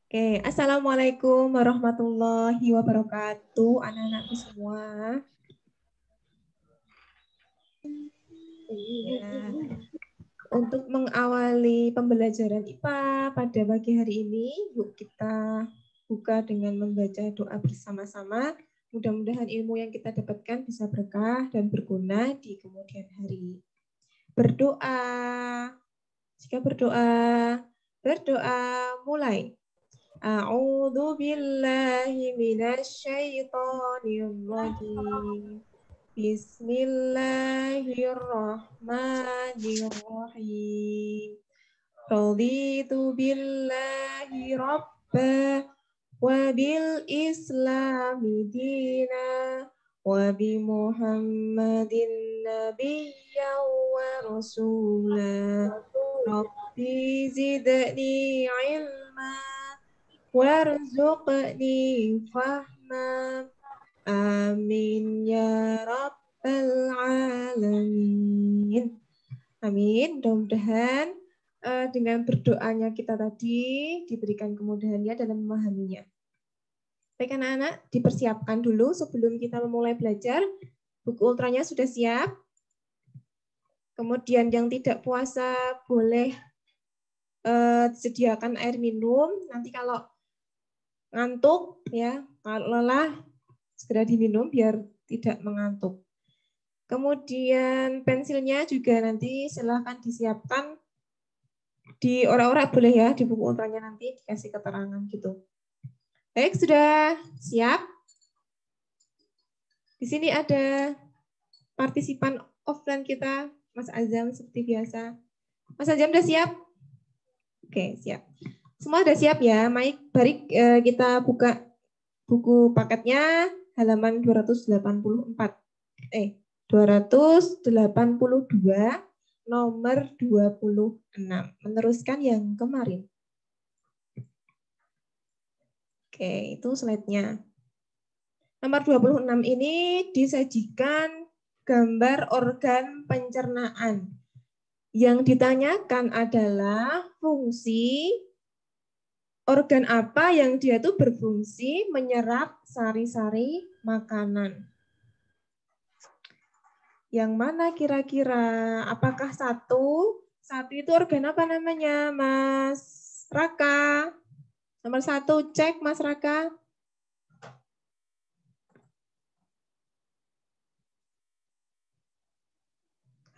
Oke, Assalamualaikum warahmatullahi wabarakatuh, anak-anakku semua. Ya, untuk mengawali pembelajaran IPA pada pagi hari ini, yuk kita buka dengan membaca doa bersama-sama. Mudah-mudahan ilmu yang kita dapatkan bisa berkah dan berguna di kemudian hari. Berdoa. Jika berdoa mulai. A'udzu billahi minasyaitonir rajim. Bismillahirrahmanirrahim. Raditu billahi rabba wa bil islami dina wa bi Muhammadin nabiyya wa rasula. Rabbi zidni ilma warzuqni fahma. Amin ya rabbal alamin. Amin. Mudah-mudahan dengan berdoanya kita tadi diberikan kemudahannya dalam memahaminya. Baik anak-anak, dipersiapkan dulu sebelum kita memulai belajar. Buku ultranya sudah siap. Kemudian yang tidak puasa boleh sediakan air minum. Nanti kalau ngantuk, ya, kalau lelah segera diminum biar tidak mengantuk. Kemudian pensilnya juga nanti silahkan disiapkan di orak-orak boleh ya, di buku ultranya nanti dikasih keterangan gitu. Baik, sudah siap? Di sini ada partisipan offline kita, Mas Azam seperti biasa. Mas Azam udah siap? Oke, siap. Semua udah siap ya? Mari kita buka buku paketnya halaman 284. 282 nomor 26. Meneruskan yang kemarin. Oke, itu slide-nya. Nomor 26 ini disajikan gambar organ pencernaan. Yang ditanyakan adalah fungsi organ apa yang dia tuh berfungsi menyerap sari-sari makanan. Yang mana kira-kira? Apakah satu? Satu itu organ apa namanya, Mas Raka? Nomor 1, cek Mas Raka.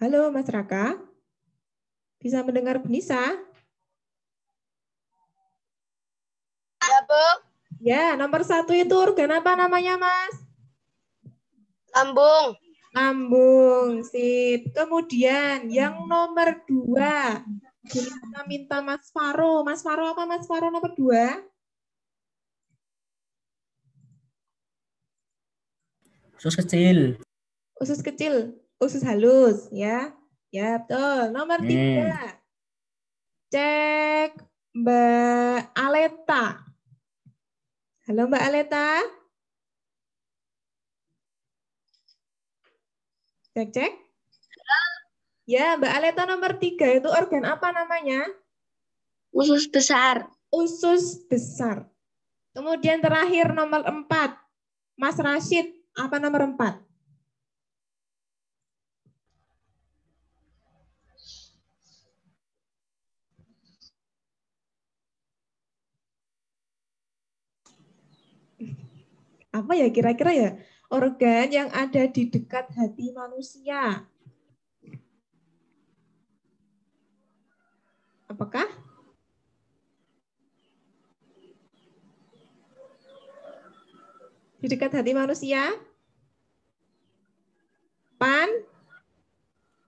Halo Mas Raka. Bisa mendengar Benisa? Ya, Bu. Ya, nomor 1 itu organ apa namanya, Mas? Lambung. Lambung, sip. Kemudian yang nomor 2, kita minta Mas Faro. Mas Faro apa Mas Faro nomor 2? Usus kecil. Usus kecil, usus halus, ya. Ya, betul. Nomor 3. Cek Mbak Aleta. Halo Mbak Aleta. Cek. Ya, Mbak Aleta nomor 3 itu organ apa namanya? Usus besar. Usus besar. Kemudian terakhir nomor 4. Mas Rashid, apa nomor 4? Apa ya kira-kira ya? Organ yang ada di dekat hati manusia. Apakah? Di dekat hati manusia?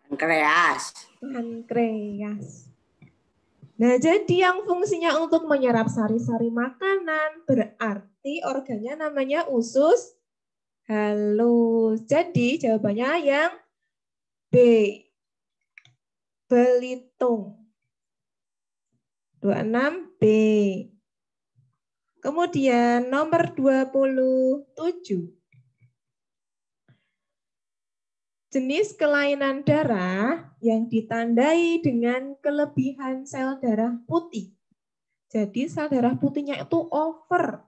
Pankreas. Pankreas. Nah, jadi yang fungsinya untuk menyerap sari-sari makanan berarti organnya namanya usus halus. Jadi jawabannya yang B. Belitung. 26B. Kemudian nomor 27. Jenis kelainan darah yang ditandai dengan kelebihan sel darah putih. Jadi sel darah putihnya itu over.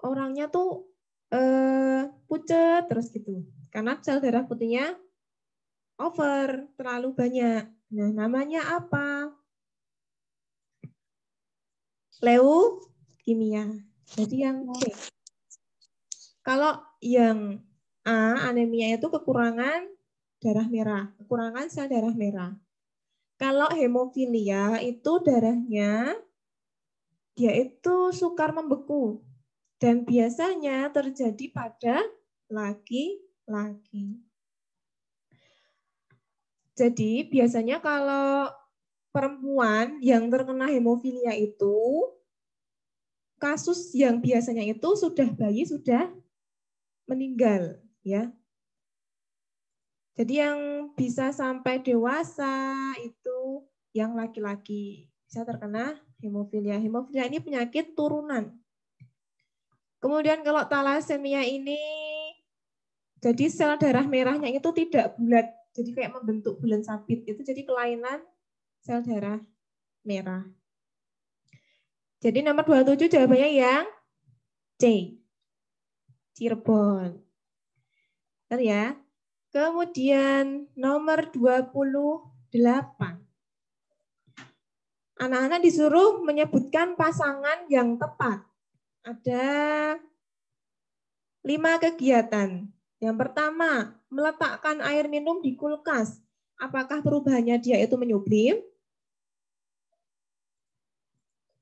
Orangnya tuh pucet terus gitu. Karena sel darah putihnya over, terlalu banyak. Nah, namanya apa? Leukemia. Jadi yang C. Kalau yang A, anemia itu kekurangan darah merah, kekurangan sel darah merah. Kalau hemofilia itu darahnya dia itu sukar membeku dan biasanya terjadi pada laki-laki. Jadi biasanya kalau perempuan yang terkena hemofilia itu kasus yang biasanya itu sudah bayi sudah meninggal ya. Jadi yang bisa sampai dewasa itu yang laki-laki bisa terkena hemofilia. Hemofilia ini penyakit turunan. Kemudian kalau thalassemia ini jadi sel darah merahnya itu tidak bulat, jadi kayak membentuk bulan sabit. Itu jadi kelainan sel darah merah. Jadi nomor 27 jawabannya yang C. Cirebon. Benar ya? Kemudian nomor 28. Anak-anak disuruh menyebutkan pasangan yang tepat. Ada 5 kegiatan. Yang pertama, meletakkan air minum di kulkas. Apakah perubahannya dia itu menyublim?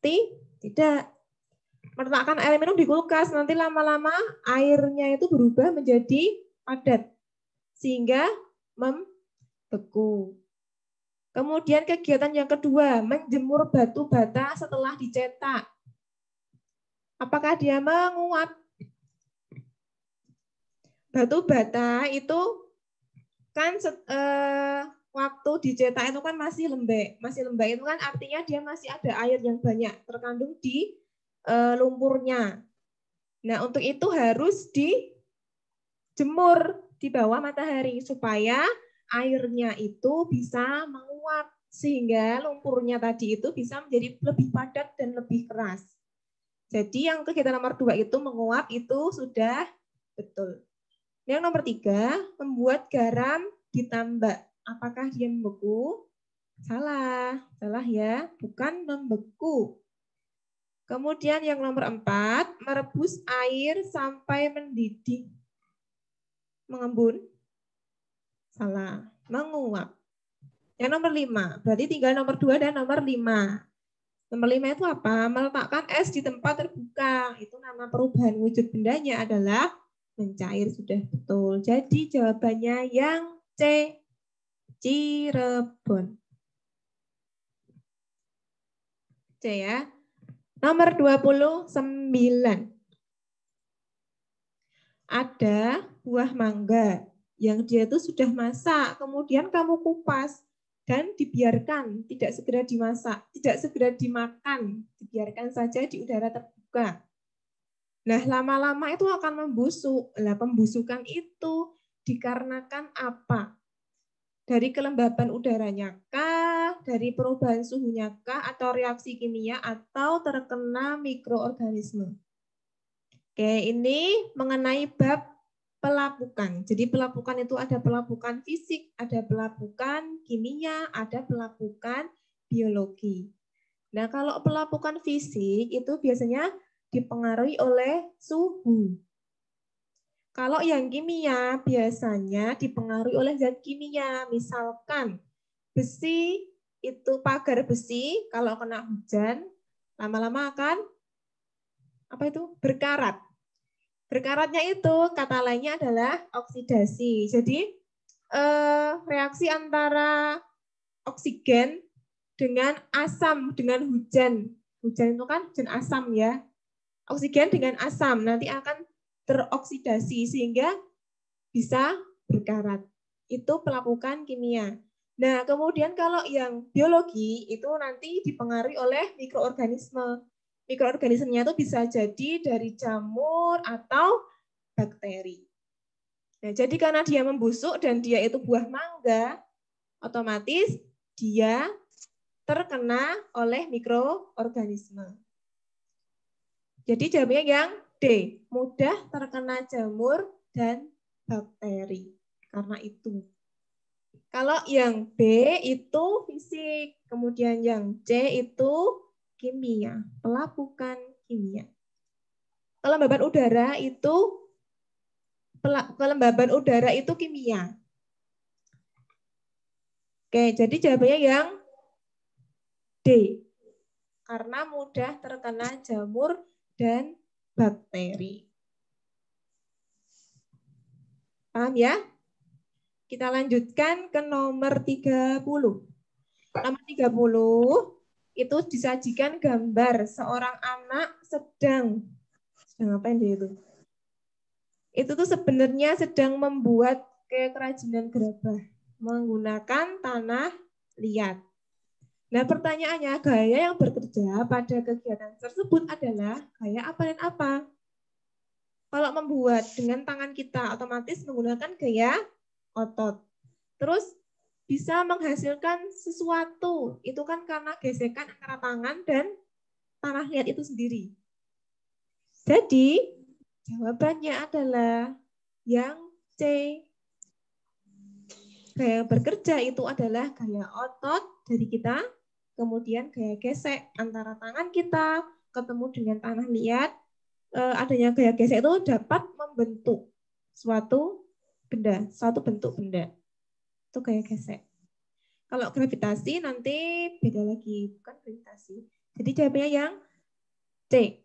Tidak. Meletakkan air minum di kulkas, nanti lama-lama airnya itu berubah menjadi padat. Sehingga membeku. Kemudian kegiatan yang kedua, menjemur batu bata setelah dicetak. Apakah dia menguap? Batu bata itu kan waktu dicetak itu kan masih lembek. Masih lembek itu kan artinya dia masih ada air yang banyak terkandung di lumpurnya. Nah, untuk itu harus dijemur di bawah matahari supaya airnya itu bisa menguap sehingga lumpurnya tadi itu bisa menjadi lebih padat dan lebih keras. Jadi yang kegiatan nomor 2 itu menguap itu sudah betul. Yang nomor 3, membuat garam ditambak. Apakah dia membeku? Salah ya, bukan membeku. Kemudian yang nomor 4, merebus air sampai mendidih. Mengembun? Salah, menguap. Yang nomor 5, berarti tinggal nomor 2 dan nomor 5. Nomor 5 itu apa? Meletakkan es di tempat terbuka. Itu nama perubahan wujud bendanya adalah mencair, sudah betul. Jadi jawabannya yang C, Cirebon. C ya. Nomor 29. Ada buah mangga yang dia itu sudah masak, kemudian kamu kupas dan dibiarkan, tidak segera dimasak, tidak segera dimakan, dibiarkan saja di udara terbuka. Nah, lama-lama itu akan membusuk. Nah, pembusukan itu dikarenakan apa? Dari kelembaban udaranya kah, dari perubahan suhunya kah, atau reaksi kimia, atau terkena mikroorganisme. Oke, ini mengenai bab pelapukan. Jadi pelapukan itu ada pelapukan fisik, ada pelapukan kimia, ada pelapukan biologi. Nah, kalau pelapukan fisik itu biasanya dipengaruhi oleh suhu. Kalau yang kimia biasanya dipengaruhi oleh zat kimia. Misalkan besi itu, pagar besi kalau kena hujan lama-lama akan berkarat. Berkaratnya itu kata lainnya adalah oksidasi. Jadi reaksi antara oksigen dengan asam dengan hujan. Hujan itu kan hujan asam ya. Oksigen dengan asam nanti akan teroksidasi sehingga bisa berkarat. Itu pelapukan kimia. Nah, kemudian kalau yang biologi itu nanti dipengaruhi oleh mikroorganisme. Mikroorganismenya itu bisa jadi dari jamur atau bakteri. Nah, jadi karena dia membusuk dan dia itu buah mangga, otomatis dia terkena oleh mikroorganisme. Jadi jawabannya yang D, mudah terkena jamur dan bakteri. Karena itu. Kalau yang B itu fisik, kemudian yang C itu kimia, pelapukan kimia. Kelembaban udara itu kimia. Oke, jadi jawabannya yang D. Karena mudah terkena jamur dan bakteri. Paham ya? Kita lanjutkan ke nomor 30. Nomor 30 itu disajikan gambar seorang anak sedang apa itu? Itu tuh sebenarnya sedang membuat kerajinan gerabah menggunakan tanah liat. Nah, pertanyaannya, gaya yang bekerja pada kegiatan tersebut adalah gaya apa dan apa? Kalau membuat dengan tangan kita otomatis menggunakan gaya otot. Terus bisa menghasilkan sesuatu. Itu kan karena gesekan antara tangan dan tanah liat itu sendiri. Jadi, jawabannya adalah yang C. Gaya bekerja itu adalah gaya otot dari kita, kemudian gaya gesek antara tangan kita ketemu dengan tanah liat. Adanya gaya gesek itu dapat membentuk suatu benda, suatu bentuk benda. Itu gaya gesek. Kalau gravitasi nanti beda lagi, bukan gravitasi. Jadi jawabannya yang C.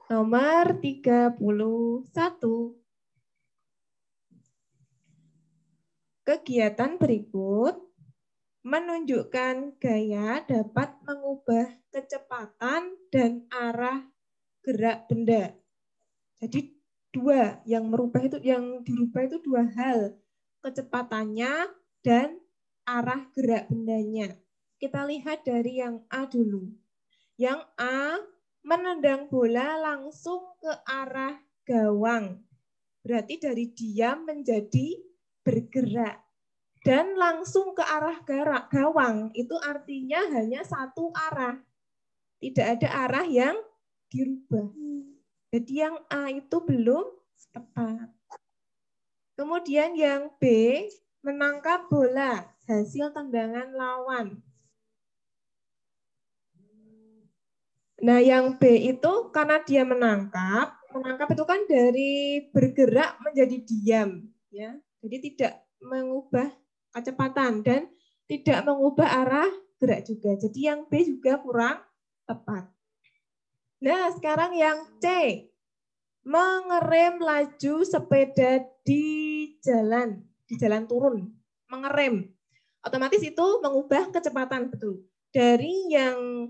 Nomor 31. Kegiatan berikut menunjukkan gaya dapat mengubah kecepatan dan arah gerak benda. Jadi dua yang dirubah itu dua hal, kecepatannya dan arah gerak bendanya. Kita lihat dari yang A dulu. Yang A menendang bola langsung ke arah gawang. Berarti dari diam menjadi bergerak. Dan langsung ke arah gawang, itu artinya hanya satu arah. Tidak ada arah yang dirubah. Jadi yang A itu belum tepat. Kemudian yang B, menangkap bola, hasil tendangan lawan. Nah yang B itu karena dia menangkap itu kan dari bergerak menjadi diam. Ya. Jadi tidak mengubah kecepatan dan tidak mengubah arah gerak juga. Jadi yang B juga kurang tepat. Nah, sekarang yang C. Mengerem laju sepeda di jalan turun. Mengerem. Otomatis itu mengubah kecepatan, betul. Dari yang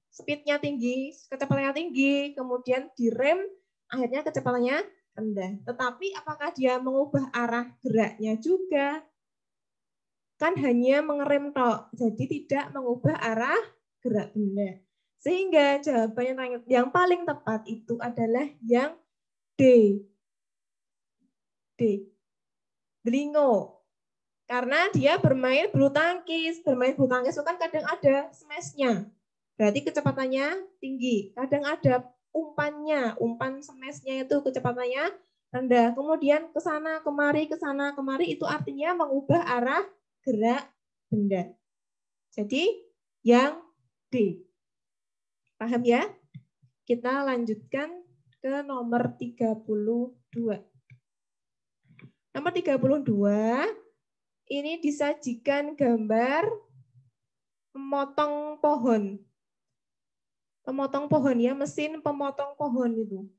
speednya tinggi, kecepatannya tinggi, kemudian direm, akhirnya kecepatannya rendah. Tetapi apakah dia mengubah arah geraknya juga? Kan hanya mengerem tok, jadi tidak mengubah arah gerak benda. Sehingga jawaban yang paling tepat itu adalah yang D. D. Delingo. Karena dia bermain bulu tangkis. Bermain bulu tangkis itu kan kadang ada smash-nya. Berarti kecepatannya tinggi. Kadang ada umpannya. Umpan smash-nya itu kecepatannya rendah. Kemudian ke sana kemari itu artinya mengubah arah gerak benda. Jadi yang D. Paham ya? Kita lanjutkan ke nomor 32. Nomor 32, ini disajikan gambar memotong pohon. Pemotong pohon ya, mesin pemotong pohon itu.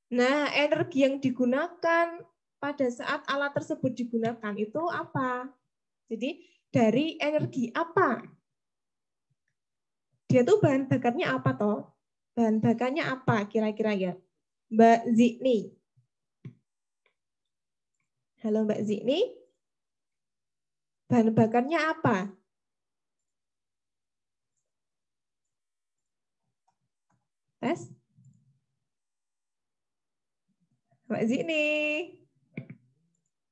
Nah, energi yang digunakan pada saat alat tersebut digunakan itu apa? Jadi dari energi apa? Dia tuh bahan bakarnya apa toh? Bahan bakarnya apa kira-kira ya? Mbak Zikni. Halo Mbak Zikni. Bahan bakarnya apa? Tes? Mbak Zikni.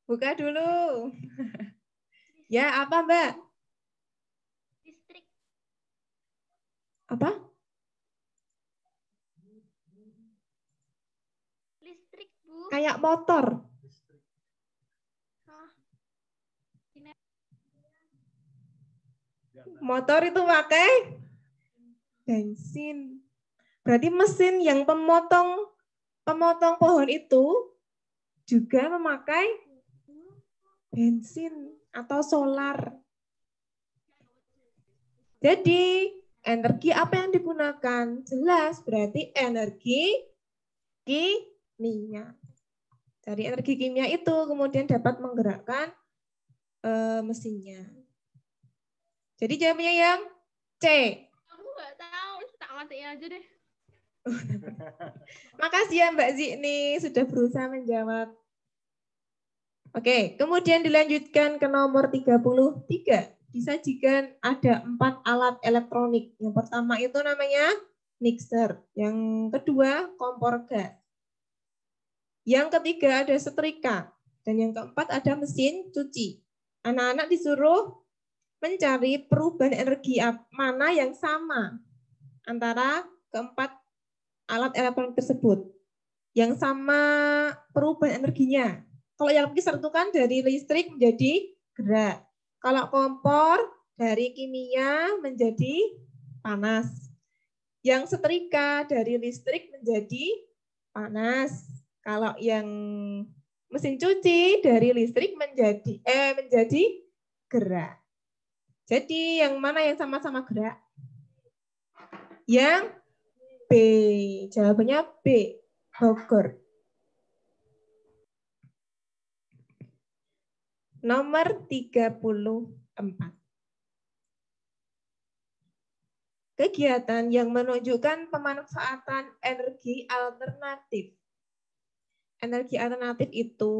Buka dulu. Ya, apa Mbak? Listrik. Apa? Listrik, Bu. Kayak motor. Ah, Motor itu pakai bensin. Berarti mesin yang pemotong pohon itu juga memakai bensin atau solar. Jadi energi apa yang digunakan? Jelas berarti energi kimia. Dari energi kimia itu kemudian dapat menggerakkan mesinnya. Jadi jawabannya yang C. aku nggak tahu, tak matiin aja deh. Makasih ya Mbak Zikni sudah berusaha menjawab. Oke, kemudian dilanjutkan ke nomor 33. Disajikan ada 4 alat elektronik. Yang pertama itu namanya mixer. Yang kedua kompor gas. Yang ketiga ada setrika. Dan yang keempat ada mesin cuci. Anak-anak disuruh mencari perubahan energi mana yang sama antara keempat alat elektronik tersebut. Yang sama perubahan energinya. Kalau yang mixer itu kan dari listrik menjadi gerak. Kalau kompor dari kimia menjadi panas. Yang setrika dari listrik menjadi panas. Kalau yang mesin cuci dari listrik menjadi gerak. Jadi yang mana yang sama-sama gerak? Yang B. Jawabannya B. Bogor. Nomor 34. Kegiatan yang menunjukkan pemanfaatan energi alternatif. Energi alternatif itu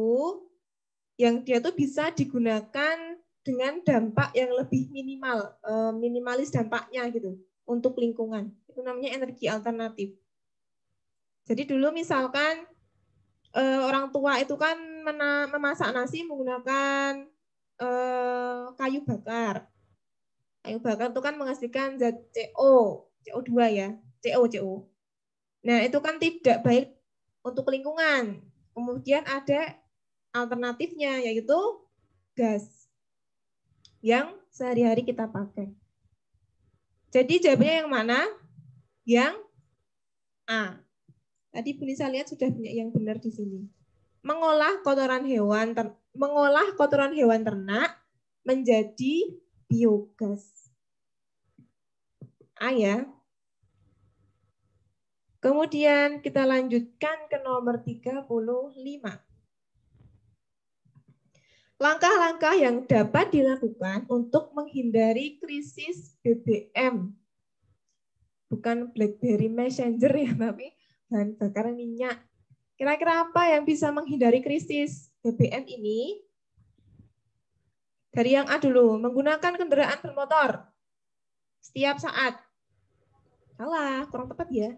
yang dia tuh bisa digunakan dengan dampak yang lebih minimal, minimalis dampaknya gitu untuk lingkungan. Itu namanya energi alternatif. Jadi dulu misalkan orang tua itu kan memasak nasi menggunakan kayu bakar. Kayu bakar itu kan menghasilkan zat CO2 ya, CO. Nah itu kan tidak baik untuk lingkungan. Kemudian ada alternatifnya yaitu gas yang sehari-hari kita pakai. Jadi jawabannya yang mana? Yang A. Tadi Bu Nisa lihat sudah banyak yang benar di sini. Mengolah kotoran hewan ternak menjadi biogas. A ya. Kemudian kita lanjutkan ke nomor 35. Langkah-langkah yang dapat dilakukan untuk menghindari krisis BBM. Bukan BlackBerry Messenger ya, tapi bahan bakar minyak. Kira-kira apa yang bisa menghindari krisis BBM ini? Dari yang A dulu, menggunakan kendaraan bermotor setiap saat. Salah, kurang tepat ya.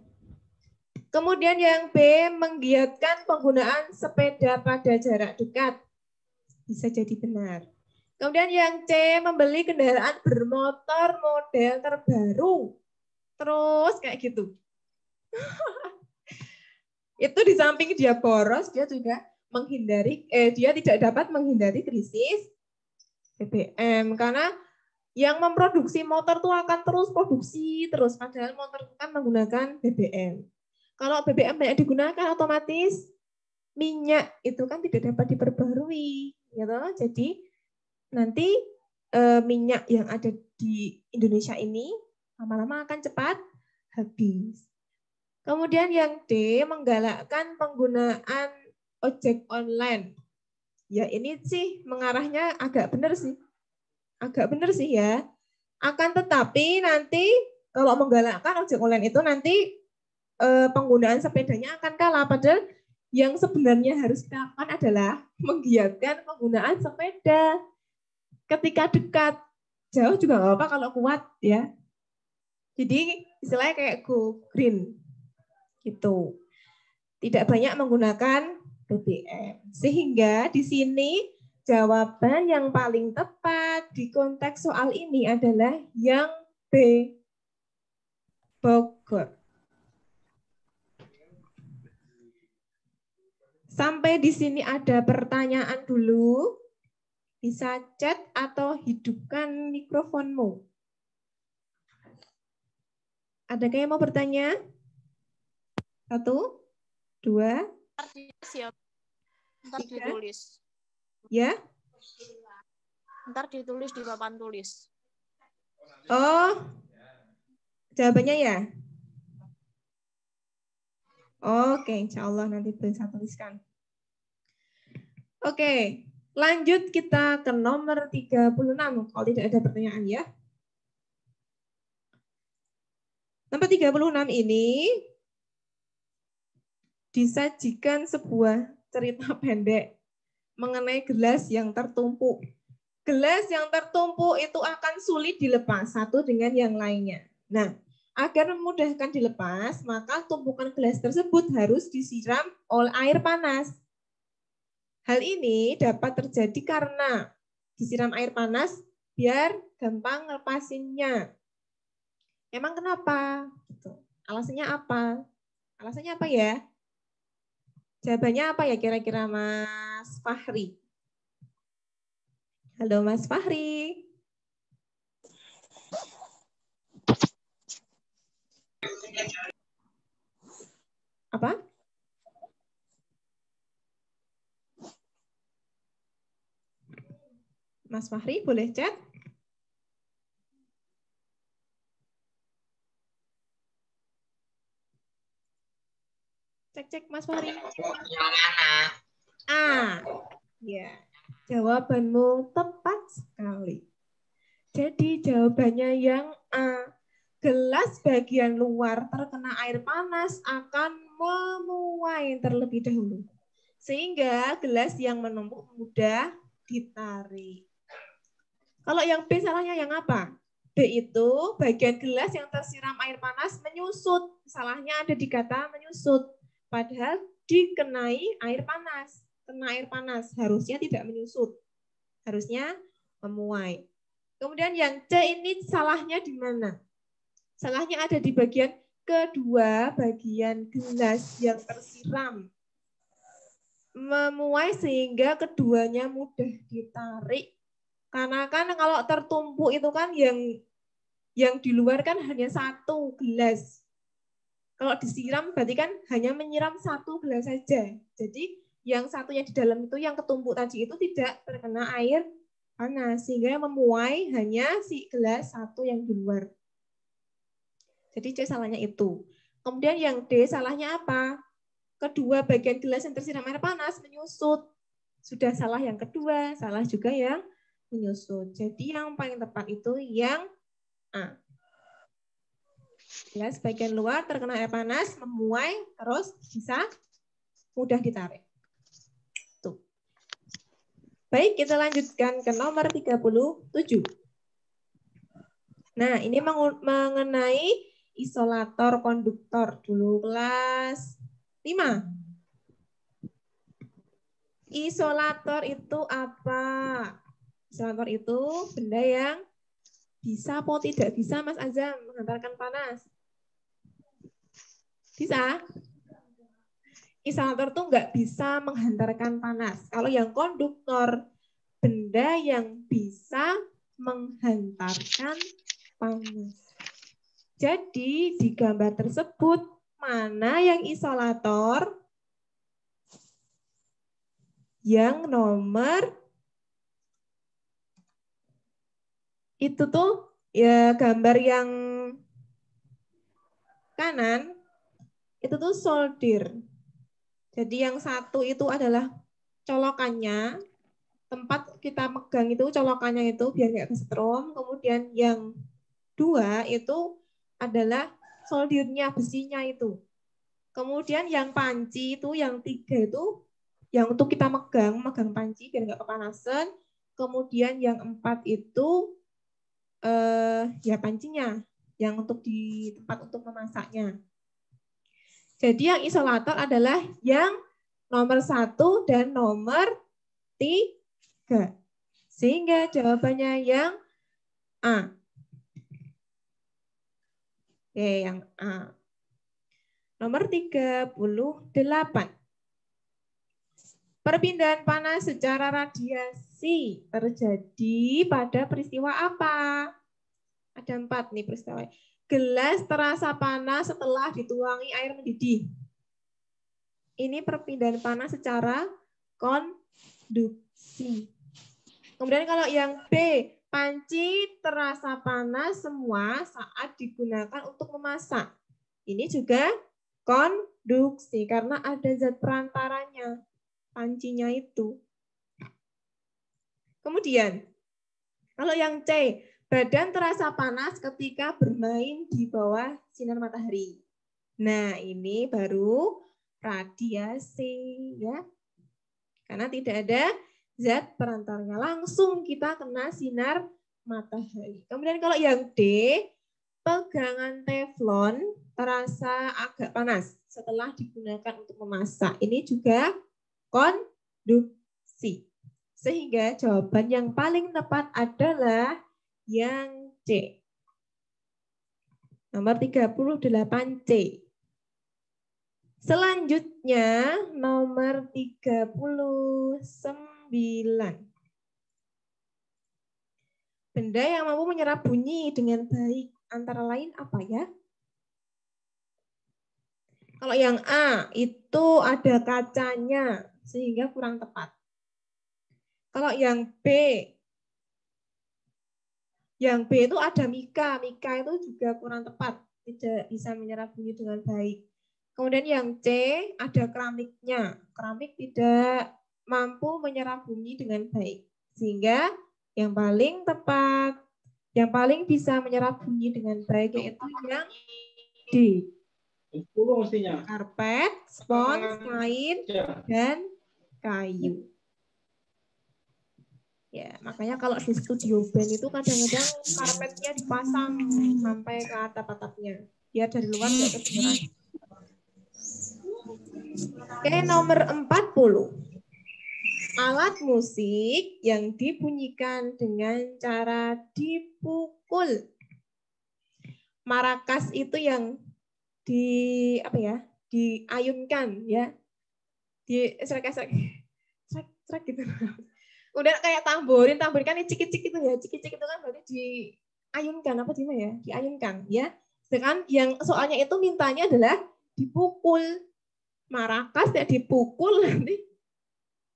Kemudian yang B, menggiatkan penggunaan sepeda pada jarak dekat. Bisa jadi benar. Kemudian yang C, membeli kendaraan bermotor model terbaru. Terus kayak gitu. Itu di samping dia boros, dia juga dia tidak dapat menghindari krisis BBM. Karena yang memproduksi motor itu akan terus produksi terus. Padahal motor itu kan menggunakan BBM. Kalau BBM banyak digunakan, otomatis minyak itu kan tidak dapat diperbarui, gitu. Jadi nanti minyak yang ada di Indonesia ini lama-lama akan cepat habis. Kemudian yang D, menggalakkan penggunaan ojek online. Ya ini sih mengarahnya agak benar sih. Agak benar sih ya. Akan tetapi nanti kalau menggalakkan ojek online itu nanti penggunaan sepedanya akan kalah. Padahal yang sebenarnya harus kita lakukan adalah menggiatkan penggunaan sepeda. Ketika dekat, jauh juga nggak apa-apa kalau kuat ya. Jadi istilahnya kayak go green gitu. Tidak banyak menggunakan BBM. Sehingga di sini Jawaban yang paling tepat di konteks soal ini adalah yang B. Bogor. Sampai di sini ada pertanyaan dulu. Bisa chat atau hidupkan mikrofonmu. Adakah yang mau bertanya? 1, 2, Ntar ditulis. ya? Ntar ditulis di papan tulis. Oh, jawabannya ya? Oke, insya Allah nanti bisa tuliskan. Oke, lanjut kita ke nomor 36. Kalau tidak ada pertanyaan ya. Nomor 36 ini disajikan sebuah cerita pendek mengenai gelas yang tertumpuk. Gelas yang tertumpuk itu akan sulit dilepas satu dengan yang lainnya. Nah, agar memudahkan dilepas, maka tumpukan gelas tersebut harus disiram oleh air panas. Hal ini dapat terjadi karena disiram air panas biar gampang lepasinnya. Emang kenapa? Gitu. Alasannya apa? Alasannya apa ya? Jawabannya apa ya kira-kira Mas Fahri? Halo Mas Fahri. Apa? Mas Fahri boleh chat? Cek Mas Fahri. Ya. Jawabanmu tepat sekali. Jadi jawabannya yang A. Gelas bagian luar terkena air panas akan memuai terlebih dahulu. Sehingga gelas yang menumpuk mudah ditarik. Kalau yang B salahnya yang apa? B itu bagian gelas yang tersiram air panas menyusut. Salahnya ada di kata menyusut. Padahal dikenai air panas. Kena air panas. Harusnya tidak menyusut. Harusnya memuai. Kemudian yang C ini salahnya di mana? Salahnya ada di bagian kedua, bagian gelas yang tersiram. Memuai sehingga keduanya mudah ditarik. Karena kan kalau tertumpuk itu kan yang di luar kan hanya satu gelas. Kalau disiram berarti kan hanya menyiram satu gelas saja. Jadi yang satunya di dalam itu yang ketumpuk tadi itu tidak terkena air panas. Sehingga memuai hanya si gelas satu yang di luar. Jadi C salahnya itu. Kemudian yang D salahnya apa? Kedua bagian gelas yang tersiram air panas menyusut. Sudah salah yang kedua, salah juga yang menyusut. Jadi yang paling tepat itu yang A. Gelas bagian luar terkena air panas, memuai, terus bisa mudah ditarik. Tuh. Baik, kita lanjutkan ke nomor 37. Nah, ini mengenai isolator konduktor dulu kelas 5. Isolator itu apa? Isolator itu benda yang bisa atau tidak bisa Mas Azam menghantarkan panas? Bisa? Isolator itu nggak bisa menghantarkan panas. Kalau yang konduktor, benda yang bisa menghantarkan panas. Jadi di gambar tersebut, mana yang isolator? Yang nomor itu tuh ya gambar yang kanan itu tuh solder. Jadi yang satu itu adalah colokannya, tempat kita megang itu colokannya itu biar nggak kesetrum. Kemudian yang dua itu adalah soldernya, besinya itu. Kemudian yang panci itu, yang tiga itu yang untuk kita megang panci biar nggak kepanasan. Kemudian yang 4 itu ya pancinya, yang untuk di tempat untuk memasaknya. Jadi yang isolator adalah yang nomor 1 dan nomor 3. 3. Sehingga jawabannya yang A. Oke, yang A. Nomor 38. Perpindahan panas secara radiasi terjadi pada peristiwa apa? Ada 4 nih peristiwa. Gelas terasa panas setelah dituangi air mendidih. Ini perpindahan panas secara konduksi. Kemudian kalau yang B, panci terasa panas semua saat digunakan untuk memasak. Ini juga konduksi karena ada zat perantaranya, pancinya itu. Kemudian, kalau yang C, badan terasa panas ketika bermain di bawah sinar matahari. Nah, ini baru radiasi ya. Karena tidak ada zat perantaranya, langsung kita kena sinar matahari. Kemudian kalau yang D, pegangan teflon terasa agak panas setelah digunakan untuk memasak. Ini juga konduksi. Sehingga jawaban yang paling tepat adalah yang C. Nomor 38C. Selanjutnya nomor 39. Benda yang mampu menyerap bunyi dengan baik antara lain apa ya? Kalau yang A itu ada kacanya sehingga kurang tepat. Kalau yang B itu ada mika itu juga kurang tepat, tidak bisa menyerap bunyi dengan baik. Kemudian yang C ada keramiknya, keramik tidak mampu menyerap bunyi dengan baik, sehingga yang paling tepat, yang paling bisa menyerap bunyi dengan baik yaitu yang D. Karpet, spons, kain, dan kayu. Ya, makanya kalau di studio band itu kadang-kadang karpetnya dipasang sampai ke atap-atapnya. Biar dari luar nggak kedengeran. Oke, nomor 40. Alat musik yang dibunyikan dengan cara dipukul. Marakas itu yang diayunkan ya. Di-srek gitu. Udah kayak tamborin kan cik-cik itu ya. Cik-cik itu kan berarti diayunkan apa gimana ya? Diayunkan ya. Sedangkan yang soalnya itu mintanya adalah dipukul. Marakas ya dipukul nanti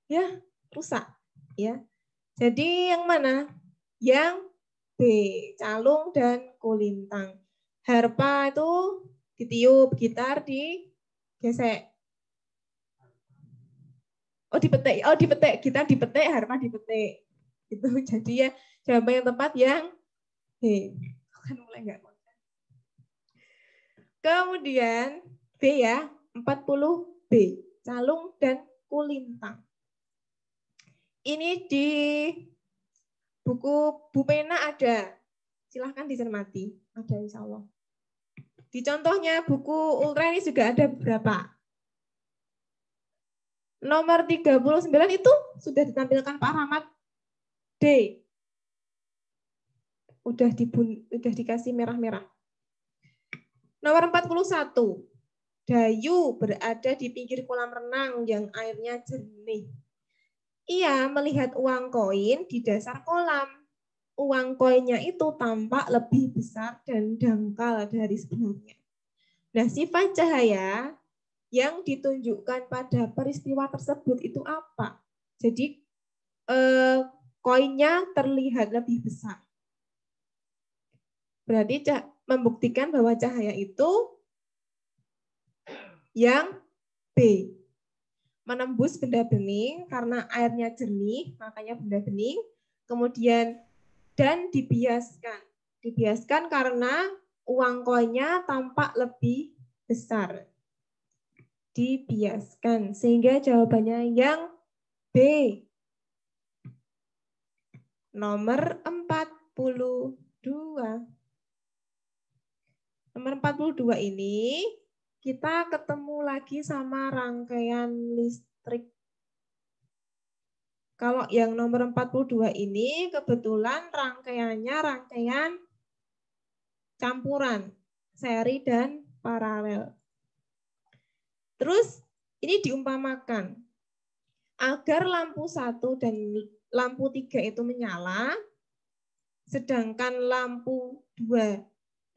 ya rusak ya. Jadi yang mana? Yang B, calung dan kulintang. Harpa itu ditiup, gitar digesek. Oh dipetik, gitar dipetik, harpa dipetik. Itu jadi ya jawaban yang tepat yang B. Kan mulai enggak. Kemudian B ya, 40B, calung dan kulintang. Ini di buku Bu Pena ada. Silahkan dicermati. Ada insya Allah. Di contohnya buku Ultra ini juga ada beberapa. Nomor 39 itu sudah ditampilkan Pak Rahmat D. Udah dikasih merah-merah. Nomor 41. Dayu berada di pinggir kolam renang yang airnya jernih. Ia melihat uang koin di dasar kolam. Uang koinnya itu tampak lebih besar dan dangkal dari sebelumnya. Nah, sifat cahaya yang ditunjukkan pada peristiwa tersebut itu apa? Jadi, koinnya terlihat lebih besar. Berarti membuktikan bahwa cahaya itu yang B. Menembus benda bening karena airnya jernih, makanya benda bening. Kemudian dan dibiaskan. Dibiaskan karena uang koinnya tampak lebih besar. Dibiaskan. Sehingga jawabannya yang B. Nomor 42. Nomor 42 ini kita ketemu lagi sama rangkaian listrik. Kalau yang nomor 42 ini kebetulan rangkaiannya rangkaian campuran, seri dan paralel. Terus ini diumpamakan, agar lampu 1 dan lampu 3 itu menyala, sedangkan lampu 2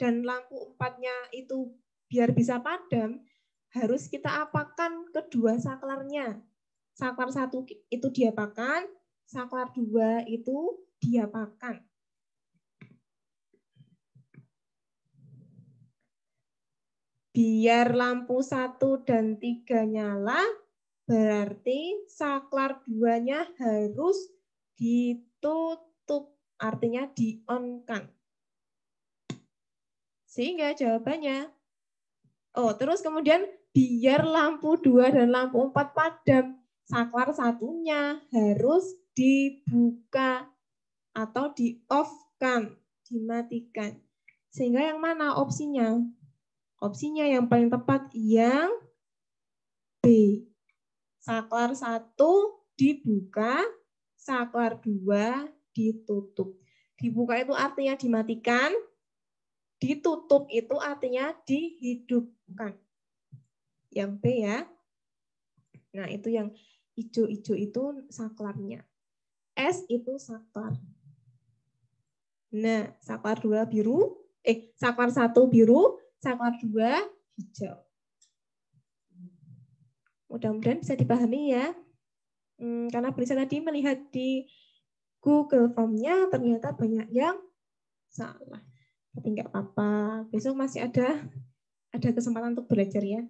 dan lampu 4-nya itu biar bisa padam, harus kita apakan kedua saklarnya. Saklar 1 itu diapakan, saklar 2 itu diapakan. Biar lampu 1 dan 3 nyala, berarti saklar 2-nya harus ditutup, artinya di-on-kan. Sehingga jawabannya, terus kemudian biar lampu 2 dan lampu 4 padam, saklar 1-nya harus dibuka atau di-off-kan, dimatikan. Sehingga yang mana opsinya? Opsinya yang paling tepat yang B. Saklar 1 dibuka, saklar 2 ditutup. Dibuka itu artinya dimatikan, ditutup itu artinya dihidupkan. Yang B ya. Nah, itu yang hijau-hijau itu saklarnya. S itu saklar. Nah, saklar 2 biru, saklar 1 biru, saklar 2 hijau. Mudah-mudahan bisa dipahami ya. Karena Brisa tadi melihat di Google Form-nya ternyata banyak yang salah. Tapi nggak apa-apa. Besok masih ada kesempatan untuk belajar ya.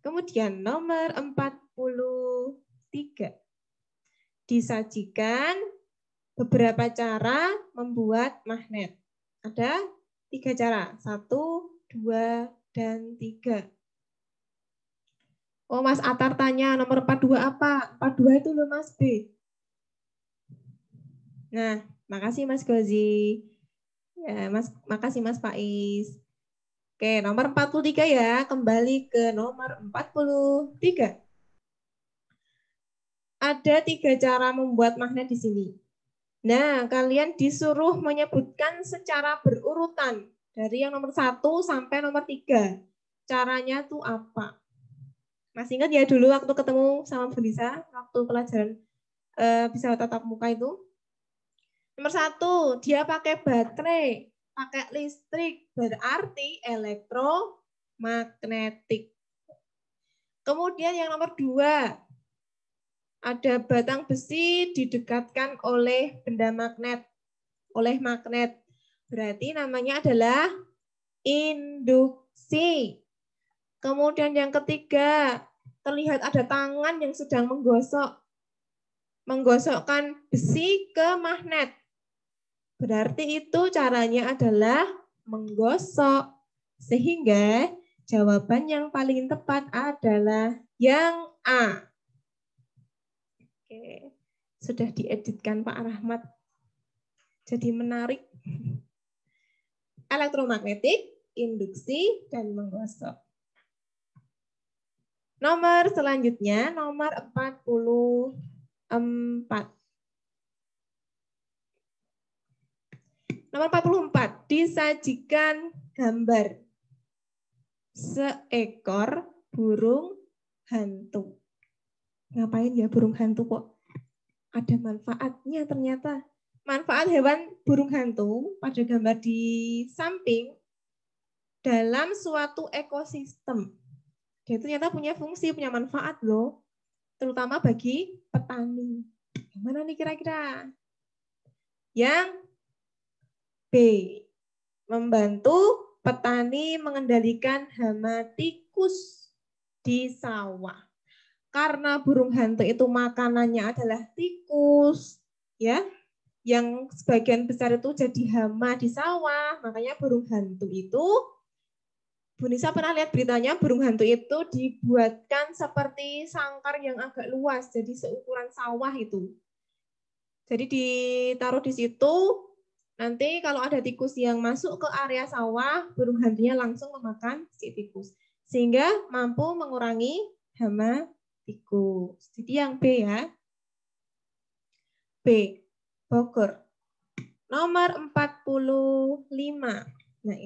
Kemudian nomor 43. Disajikan beberapa cara membuat magnet. Ada 3 cara. 1, 2, dan 3. Oh, Mas Atar tanya nomor 42 apa? 42 itu loh Mas B. Nah, makasih Mas Gozi. Ya, makasih Mas Faiz. Oke, nomor 43 ya. Kembali ke nomor 43. Ada 3 cara membuat magnet di sini. Nah, kalian disuruh menyebutkan secara berurutan. Dari yang nomor 1 sampai nomor 3. Caranya tuh apa? Masih ingat ya dulu waktu ketemu sama Bu Lisa, waktu pelajaran bisa tatap muka itu. Nomor 1, dia pakai baterai, pakai listrik, berarti elektromagnetik. Kemudian yang nomor 2, ada batang besi didekatkan oleh benda magnet, oleh magnet. Berarti namanya adalah induksi. Kemudian yang ketiga, terlihat ada tangan yang sedang menggosokkan besi ke magnet. Berarti itu caranya adalah menggosok. Sehingga jawaban yang paling tepat adalah yang A. Oke, sudah dieditkan Pak Rahmat. Jadi menarik. Elektromagnetik, induksi, dan menggosok. Nomor selanjutnya, nomor 44. Nomor 44, disajikan gambar seekor burung hantu. Ngapain ya burung hantu kok? Ada manfaatnya ternyata. Manfaat hewan burung hantu pada gambar di samping dalam suatu ekosistem. Dia ternyata punya fungsi, punya manfaat loh. Terutama bagi petani. Gimana nih kira-kira? Yang B. Membantu petani mengendalikan hama tikus di sawah. Karena burung hantu itu makanannya adalah tikus, ya, yang sebagian besar itu jadi hama di sawah. Makanya burung hantu itu, Bu Nisa pernah lihat beritanya, burung hantu itu dibuatkan seperti sangkar yang agak luas, jadi seukuran sawah itu. Jadi ditaruh di situ, nanti kalau ada tikus yang masuk ke area sawah, burung hantunya langsung memakan si tikus. Sehingga mampu mengurangi hama tikus. Jadi yang B ya. B. Bogor. Nomor 45. Nah,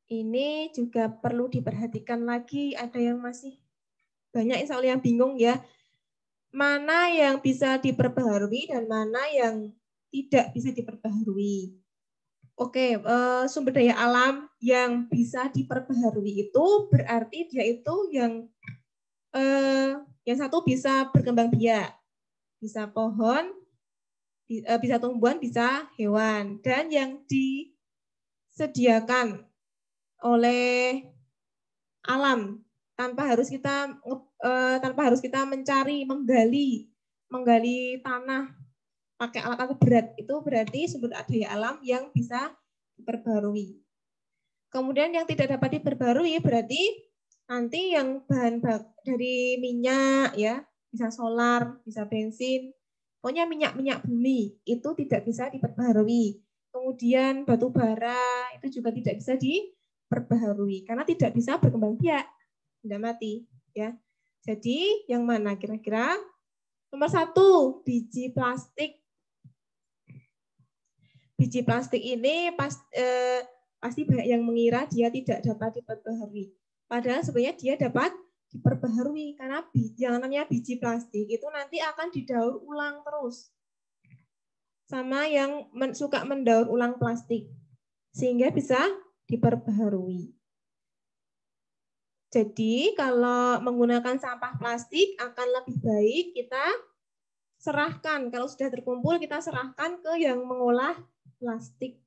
ini juga perlu diperhatikan lagi. Ada yang masih banyak insya Allah yang bingung ya. Mana yang bisa diperbaharui dan mana yang tidak bisa diperbaharui. Oke, sumber daya alam yang bisa diperbaharui itu berarti dia itu yang satu bisa berkembang biak, bisa pohon, bisa tumbuhan, bisa hewan, dan yang disediakan oleh alam tanpa harus kita mencari, menggali tanah pakai alat-alat berat, itu berarti sumber daya alam yang bisa diperbarui. Kemudian yang tidak dapat diperbarui berarti nanti yang bahan dari minyak ya, bisa solar, bisa bensin, pokoknya minyak bumi itu tidak bisa diperbarui. Kemudian batu bara itu juga tidak bisa diperbaharui karena tidak bisa berkembang biak, tidak mati ya. Jadi yang mana kira-kira? Nomor 1, biji plastik. Biji plastik ini pasti banyak yang mengira dia tidak dapat diperbaharui. Padahal sebenarnya dia dapat diperbaharui karena yang namanya biji plastik itu nanti akan didaur ulang terus. Sama yang suka mendaur ulang plastik sehingga bisa diperbaharui. Jadi kalau menggunakan sampah plastik akan lebih baik kita serahkan, kalau sudah terkumpul kita serahkan ke yang mengolah plastik.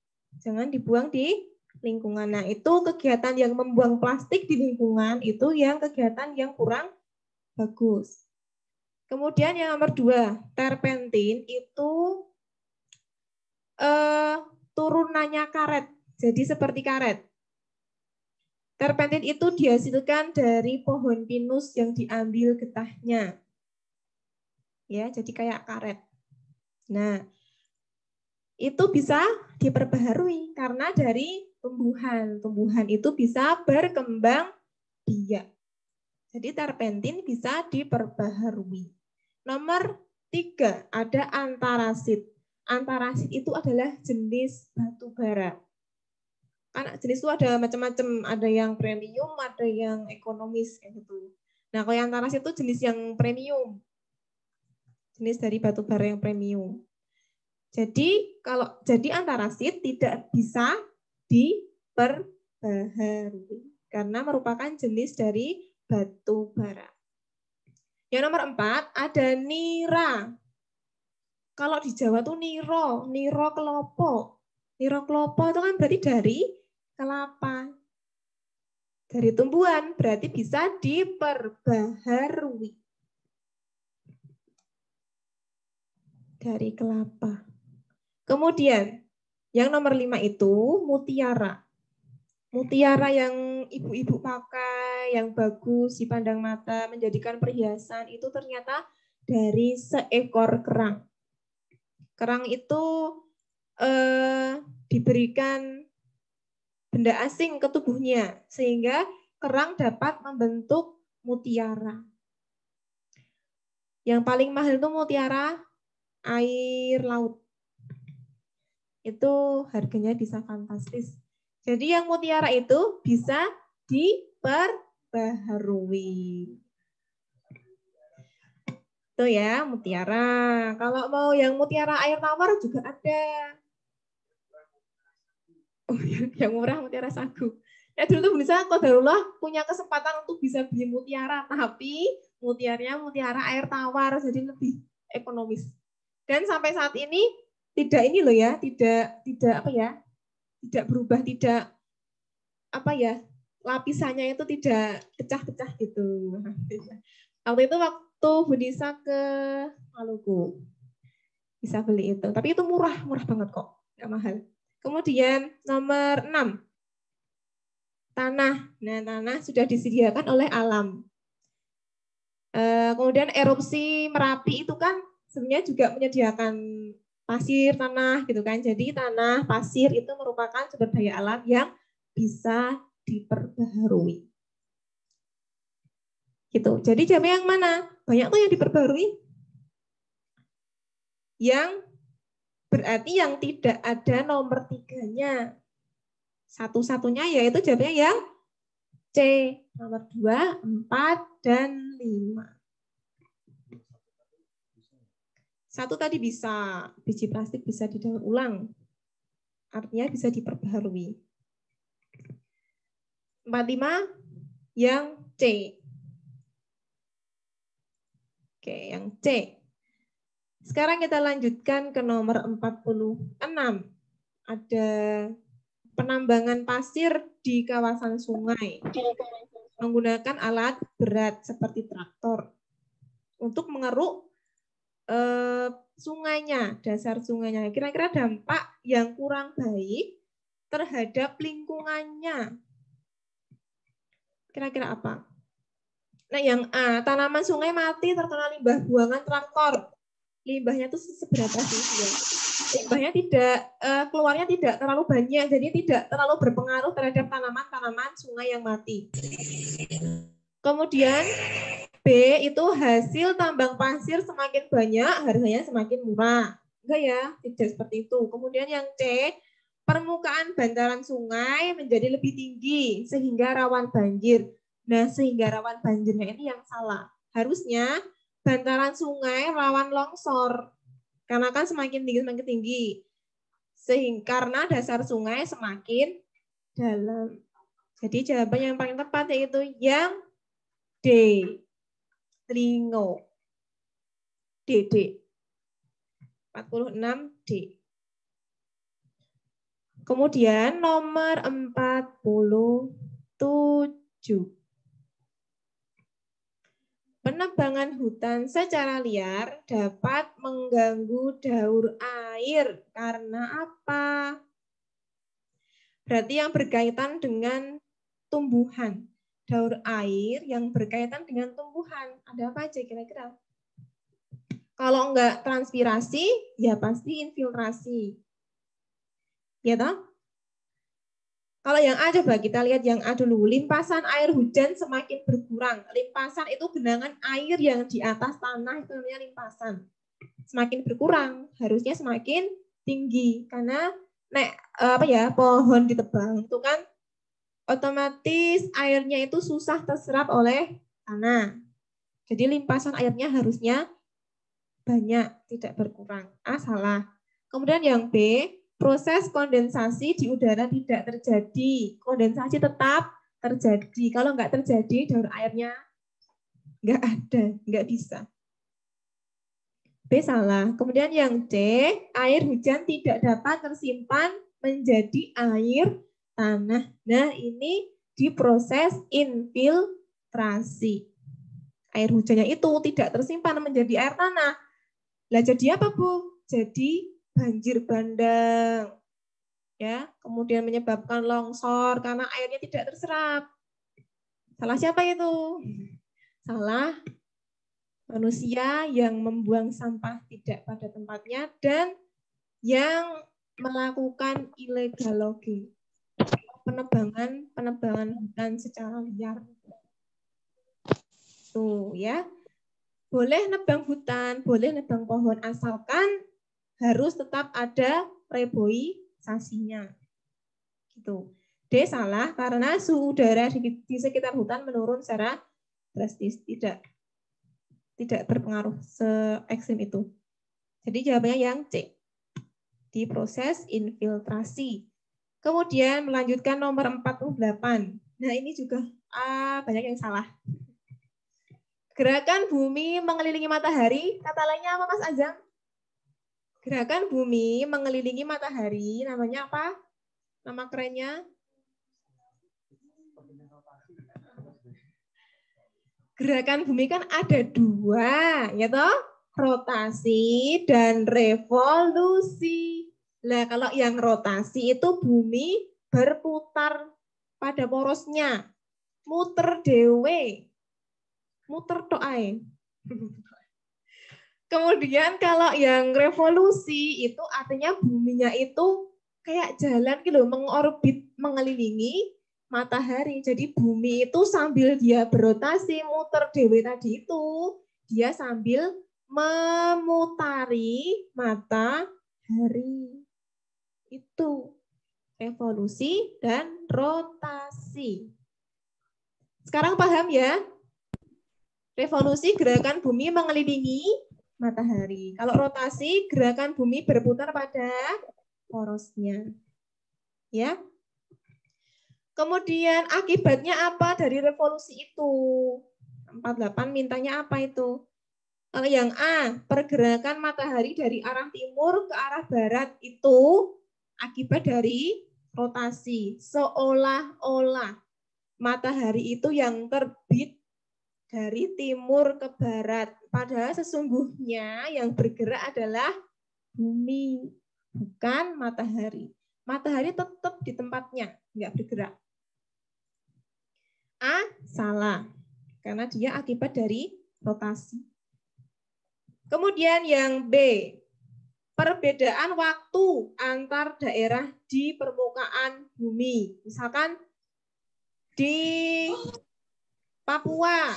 Jangan dibuang di lingkungan. Nah, itu kegiatan yang membuang plastik di lingkungan itu yang kegiatan yang kurang bagus. Kemudian yang nomor 2, terpentin itu turunannya karet. Jadi seperti karet. Terpentin itu dihasilkan dari pohon pinus yang diambil getahnya. Ya, jadi kayak karet. Nah, itu bisa diperbaharui karena dari tumbuhan. Tumbuhan itu bisa berkembang biak. Jadi terpentin bisa diperbaharui. Nomor 3, ada antarasit. Antarasit itu adalah jenis batu bara. Karena jenis itu ada macam-macam, ada yang premium, ada yang ekonomis kayak gitu. Nah, kalau yang antarasit itu jenis yang premium. Jenis dari batu bara yang premium. Jadi antarasit tidak bisa diperbaharui karena merupakan jenis dari batu bara. Yang nomor 4 ada nira. Kalau di Jawa tuh niro kelopo. Niro kelopo itu kan berarti dari kelapa. Dari tumbuhan berarti bisa diperbaharui. Dari kelapa. Kemudian yang nomor 5 itu mutiara. Mutiara yang ibu-ibu pakai, yang bagus dipandang mata, menjadikan perhiasan itu ternyata dari seekor kerang. Kerang itu diberikan benda asing ke tubuhnya sehingga kerang dapat membentuk mutiara. Yang paling mahal itu mutiara air laut. Itu harganya bisa fantastis. Jadi yang mutiara itu bisa diperbaharui. Itu ya mutiara. Kalau mau yang mutiara air tawar juga ada. Oh, yang murah mutiara sagu. Ya dulu tuh bisa qadarullah punya kesempatan untuk bisa beli mutiara, tapi mutiaranya mutiara air tawar, jadi lebih ekonomis. Dan sampai saat ini tidak ini loh ya, tidak apa ya, tidak berubah, tidak apa ya, lapisannya itu tidak pecah-pecah gitu. Waktu itu Bu Nisa ke Maluku bisa beli itu, tapi itu murah banget kok, nggak mahal. Kemudian nomor 6, tanah. Nah, tanah sudah disediakan oleh alam. Kemudian erupsi Merapi itu kan sebenarnya juga menyediakan pasir, tanah gitu kan. Jadi tanah, pasir itu merupakan sumber daya alam yang bisa diperbaharui. Gitu. Jadi jawabnya yang mana? Banyak tuh yang diperbaharui. yang berarti yang tidak ada nomor 3-nya. Satu-satunya yaitu jawabannya yang C. Nomor 2, 4, dan 5. Satu tadi bisa, biji plastik bisa didaur ulang. Artinya bisa diperbaharui. 45 yang C. Oke, yang C. Sekarang kita lanjutkan ke nomor 46. Ada penambangan pasir di kawasan sungai menggunakan alat berat seperti traktor untuk mengeruk sungainya, dasar sungainya. Kira-kira dampak yang kurang baik terhadap lingkungannya. Kira-kira apa? Nah, yang A, tanaman sungai mati terkena limbah buangan traktor. Limbahnya itu seberapa sih? Ya. Limbahnya keluarnya tidak terlalu banyak, jadi tidak terlalu berpengaruh terhadap tanaman-tanaman sungai yang mati. Kemudian B itu hasil tambang pasir semakin banyak, harganya semakin murah. Enggak ya, tidak seperti itu. Kemudian yang C, permukaan bantaran sungai menjadi lebih tinggi sehingga rawan banjir. Nah, sehingga rawan banjirnya ini yang salah. Harusnya bantaran sungai rawan longsor. Karena kan semakin tinggi. Sehingga karena dasar sungai semakin dalam. Jadi jawaban yang paling tepat yaitu yang D. Telingo. DD. 46 D. Kemudian nomor 47. Penebangan hutan secara liar dapat mengganggu daur air. Karena apa? Berarti yang berkaitan dengan tumbuhan. Daur air yang berkaitan dengan tumbuhan. Ada apa aja kira-kira? Kalau enggak transpirasi, ya pasti infiltrasi. Ya toh? Kalau yang A, coba kita lihat yang A dulu. Limpasan air hujan semakin berkurang. Limpasan itu genangan air yang di atas tanah, itu namanya limpasan. Semakin berkurang, harusnya semakin tinggi. Karena pohon ditebang itu kan otomatis airnya itu susah terserap oleh tanah. Jadi limpasan airnya harusnya banyak, tidak berkurang. A, salah. Kemudian yang B, proses kondensasi di udara tidak terjadi. Kondensasi tetap terjadi. Kalau nggak terjadi, daur airnya nggak ada, nggak bisa. B, salah. Kemudian yang C, air hujan tidak dapat tersimpan menjadi air tanah. Nah, ini diproses infiltrasi. Air hujannya itu tidak tersimpan menjadi air tanah. Lah jadi apa, Bu? Jadi banjir bandang. Ya, kemudian menyebabkan longsor karena airnya tidak terserap. Salah siapa itu? Salah manusia yang membuang sampah tidak pada tempatnya dan yang melakukan illegal logging. Penebangan hutan secara liar. Tuh ya. Boleh nebang hutan, boleh nebang pohon asalkan harus tetap ada reboisasinya. Gitu. D, salah karena suhu udara di sekitar hutan menurun secara drastis, tidak berpengaruh se-ekstrim itu. Jadi jawabannya yang C. Di proses infiltrasi. Kemudian melanjutkan nomor 48. Nah, ini juga banyak yang salah. Gerakan bumi mengelilingi matahari, kata lainnya apa Mas Azam? Gerakan bumi mengelilingi matahari, namanya apa? Nama kerennya? Gerakan bumi kan ada dua, ya toh? Rotasi dan revolusi. Nah, kalau yang rotasi itu bumi berputar pada porosnya. Muter dewe. Muter doai. Kemudian kalau yang revolusi itu artinya buminya itu kayak jalan gitu, mengorbit, mengelilingi matahari. Jadi bumi itu sambil dia berotasi, muter dewe tadi itu, dia sambil memutari matahari. Itu revolusi dan rotasi. Sekarang paham ya? Revolusi gerakan bumi mengelilingi matahari. Kalau rotasi gerakan bumi berputar pada porosnya. Ya. Kemudian akibatnya apa dari revolusi itu? 48 mintanya apa itu? Yang A, pergerakan matahari dari arah timur ke arah barat itu akibat dari rotasi. Seolah-olah matahari itu yang terbit dari timur ke barat. Padahal sesungguhnya yang bergerak adalah bumi, bukan matahari. Matahari tetap di tempatnya, nggak bergerak. A, salah. Karena dia akibat dari rotasi. Kemudian yang B, perbedaan waktu antar daerah di permukaan bumi. Misalkan di Papua,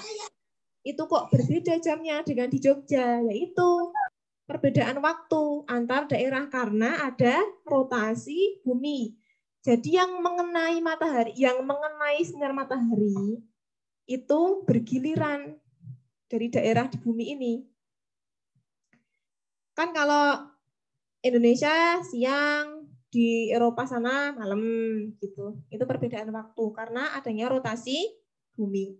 itu kok berbeda jamnya dengan di Jogja, yaitu perbedaan waktu antar daerah karena ada rotasi bumi. Jadi yang mengenai matahari, yang mengenai sinar matahari itu bergiliran dari daerah di bumi ini. Kan kalau Indonesia siang, di Eropa sana malam gitu. Itu perbedaan waktu karena adanya rotasi bumi.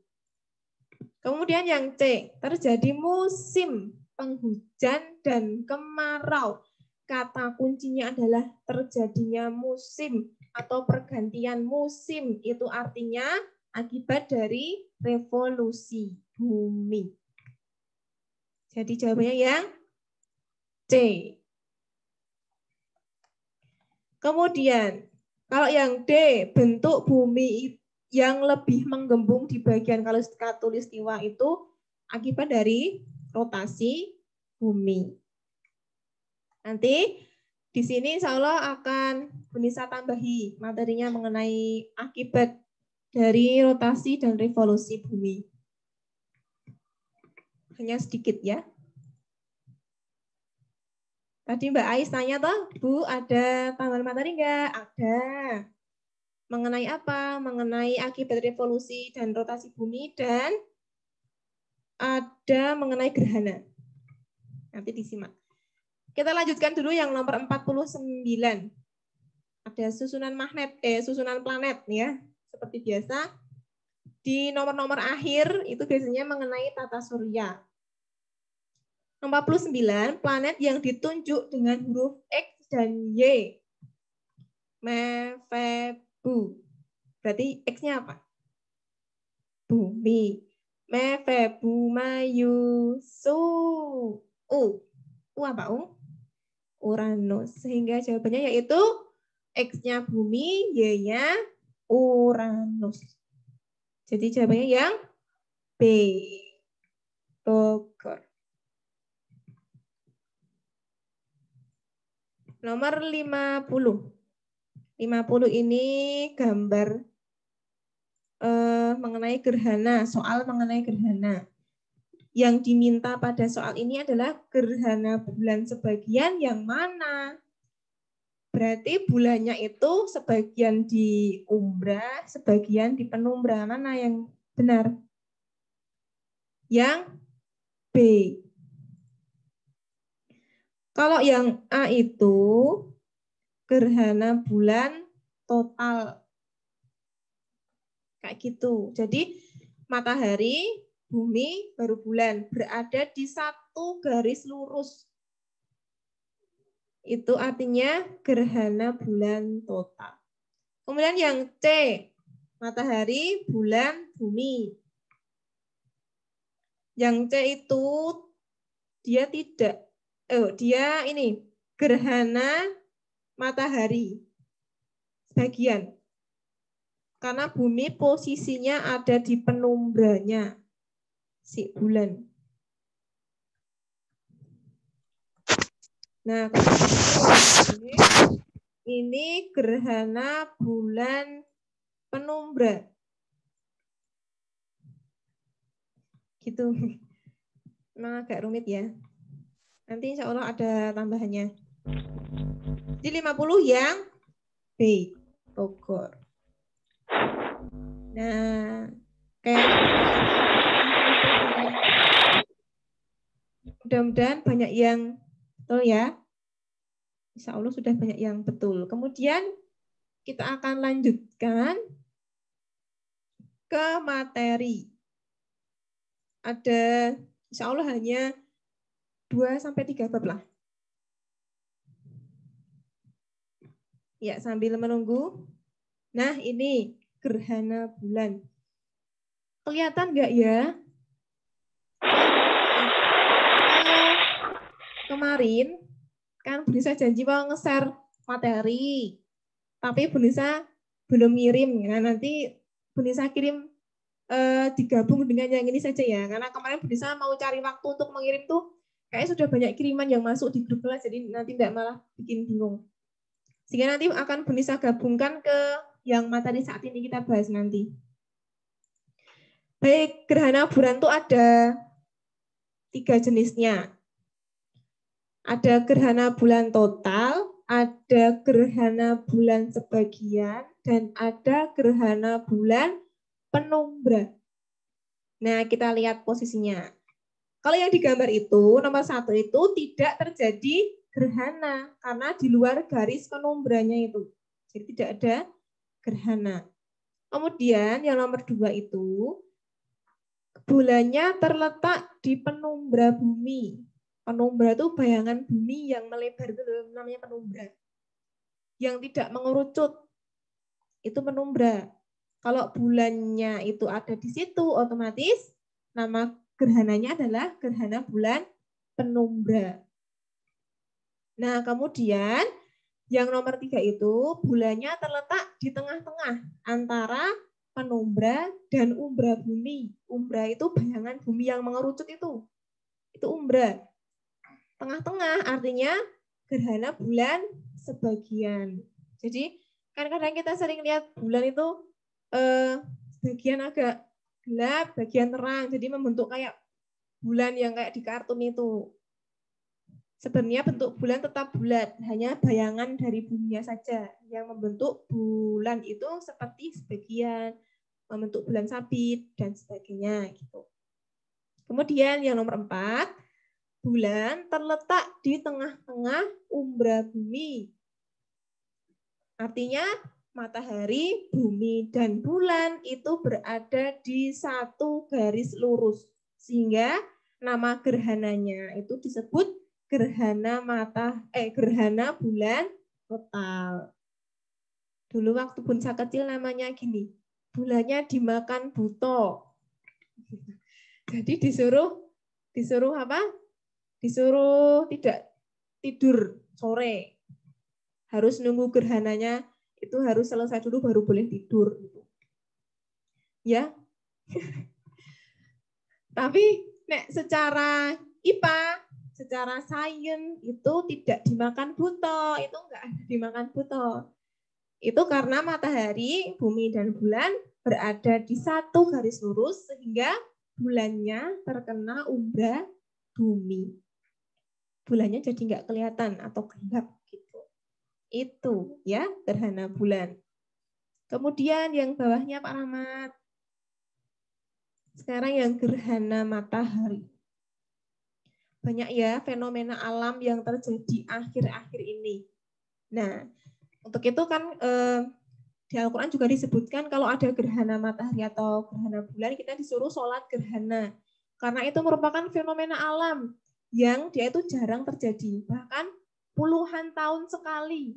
Kemudian yang C, terjadi musim penghujan dan kemarau. Kata kuncinya adalah terjadinya musim atau pergantian musim. Itu artinya akibat dari revolusi bumi. Jadi jawabannya yang C. Kemudian, kalau yang D, bentuk bumi yang lebih menggembung di bagian khatulistiwa itu akibat dari rotasi bumi. Nanti di sini insya Allah akan Bunisa tambahi materinya mengenai akibat dari rotasi dan revolusi bumi. Hanya sedikit ya. Tadi Mbak Ais tanya toh, Bu, ada tambahan materi enggak? Ada. Mengenai apa? Mengenai akibat revolusi dan rotasi bumi dan ada mengenai gerhana. Nanti disimak. Kita lanjutkan dulu yang nomor 49. Ada susunan susunan planet ya. Seperti biasa. Di nomor-nomor akhir itu biasanya mengenai tata surya. 49, planet yang ditunjuk dengan huruf X dan Y. Mefebu. Berarti X-nya apa? Bumi. Mefebu mayusu. U apa? Uranus. Sehingga jawabannya yaitu X-nya bumi, Y-nya Uranus. Jadi jawabannya yang B. Bogor. Nomor 50. 50 ini gambar mengenai gerhana, soal mengenai gerhana. Yang diminta pada soal ini adalah gerhana bulan sebagian yang mana? Berarti bulannya itu sebagian di umbra, sebagian di penumbra. Mana yang benar? Yang B. Kalau yang A itu gerhana bulan total. Kayak gitu. Jadi matahari, bumi, baru bulan berada di satu garis lurus. Itu artinya gerhana bulan total. Kemudian yang C, matahari, bulan, bumi. Yang C itu dia tidak, dia ini gerhana matahari sebagian. Karena bumi posisinya ada di penumbranya si bulan. Nah, ini gerhana bulan penumbra. Gitu. Memang agak rumit ya. Nanti insya Allah ada tambahannya. Jadi 50 yang B, Bogor. Nah, kayak mudah-mudahan banyak yang betul ya. Insya Allah sudah banyak yang betul. Kemudian kita akan lanjutkan ke materi. Ada insya Allah hanya 2-3 bab lah. Ya, sambil menunggu. Nah, ini gerhana bulan. Kelihatan nggak ya? Kemarin kan Bu Nisa janji mau nge-share materi. Tapi Bu Nisa belum ngirim. Nah, nanti Bu Nisa kirim digabung dengan yang ini saja ya. Karena kemarin Bu Nisa mau cari waktu untuk mengirim tuh kayaknya sudah banyak kiriman yang masuk di grup kelas, jadi nanti tidak malah bikin bingung. Sehingga nanti akan Bu Nisa gabungkan ke yang materi saat ini kita bahas nanti. Baik, gerhana bulan itu ada 3 jenisnya. Ada gerhana bulan total, ada gerhana bulan sebagian, dan ada gerhana bulan penumbra. Nah, kita lihat posisinya. Kalau yang digambar itu, nomor 1 itu tidak terjadi gerhana, karena di luar garis penumbranya itu. Jadi tidak ada gerhana. Kemudian yang nomor 2 itu, bulannya terletak di penumbra bumi. Penumbra itu bayangan bumi yang melebar, itu namanya penumbra. Yang tidak mengerucut, itu penumbra. Kalau bulannya itu ada di situ, otomatis nama gerhananya adalah gerhana bulan penumbra. Nah, kemudian yang nomor 3 itu bulannya terletak di tengah-tengah antara penumbra dan umbra bumi. Umbra itu bayangan bumi yang mengerucut itu. Itu umbra. Tengah-tengah artinya gerhana bulan sebagian. Jadi kadang-kadang kita sering lihat bulan itu bagian agak gelap, bagian terang. Jadi membentuk kayak bulan yang kayak di kartun itu. Sebenarnya bentuk bulan tetap bulat, hanya bayangan dari buminya saja yang membentuk bulan itu seperti sebagian, membentuk bulan sabit dan sebagainya gitu. Kemudian yang nomor 4, bulan terletak di tengah-tengah umbra bumi. Artinya matahari, bumi, dan bulan itu berada di satu garis lurus. Sehingga nama gerhananya itu disebut gerhana bulan total. Dulu waktu Bunsa kecil namanya gini, bulannya dimakan buto. Jadi disuruh apa? Disuruh tidak tidur sore. Harus nunggu gerhananya itu harus selesai dulu baru boleh tidur gitu. Ya. Tapi nek secara IPA, secara sains itu tidak dimakan buto, itu enggak ada dimakan buto. Itu karena matahari, bumi dan bulan berada di satu garis lurus sehingga bulannya terkena umbra bumi. Bulannya jadi enggak kelihatan atau gelap gitu. Itu ya gerhana bulan. Kemudian yang bawahnya Pak Rahmat. Sekarang yang gerhana matahari. Banyak ya fenomena alam yang terjadi akhir-akhir ini. Nah, untuk itu kan di Al-Quran juga disebutkan kalau ada gerhana matahari atau gerhana bulan, kita disuruh sholat gerhana. Karena itu merupakan fenomena alam yang dia itu jarang terjadi. Bahkan puluhan tahun sekali,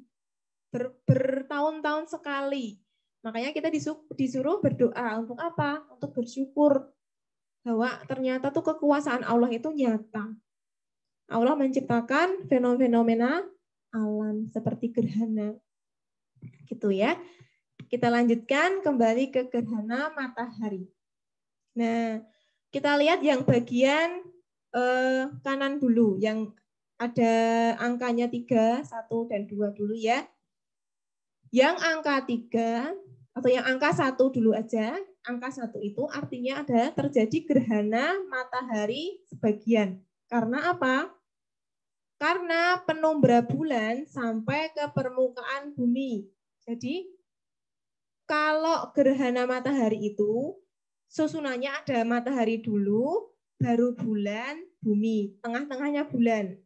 bertahun-tahun sekali. Makanya kita disuruh berdoa untuk apa? Untuk bersyukur bahwa ternyata tuh kekuasaan Allah itu nyata. Allah menciptakan fenomena alam seperti gerhana. Gitu ya. Kita lanjutkan kembali ke gerhana matahari. Nah, kita lihat yang bagian kanan dulu, yang ada angkanya 3, 1 dan 2 dulu ya. Yang angka 3 atau yang angka 1 dulu aja, angka 1 itu artinya ada terjadi gerhana matahari sebagian. Karena apa? Karena penumbra bulan sampai ke permukaan bumi. Jadi kalau gerhana matahari itu susunannya ada matahari dulu, baru bulan, bumi. Tengah-tengahnya bulan.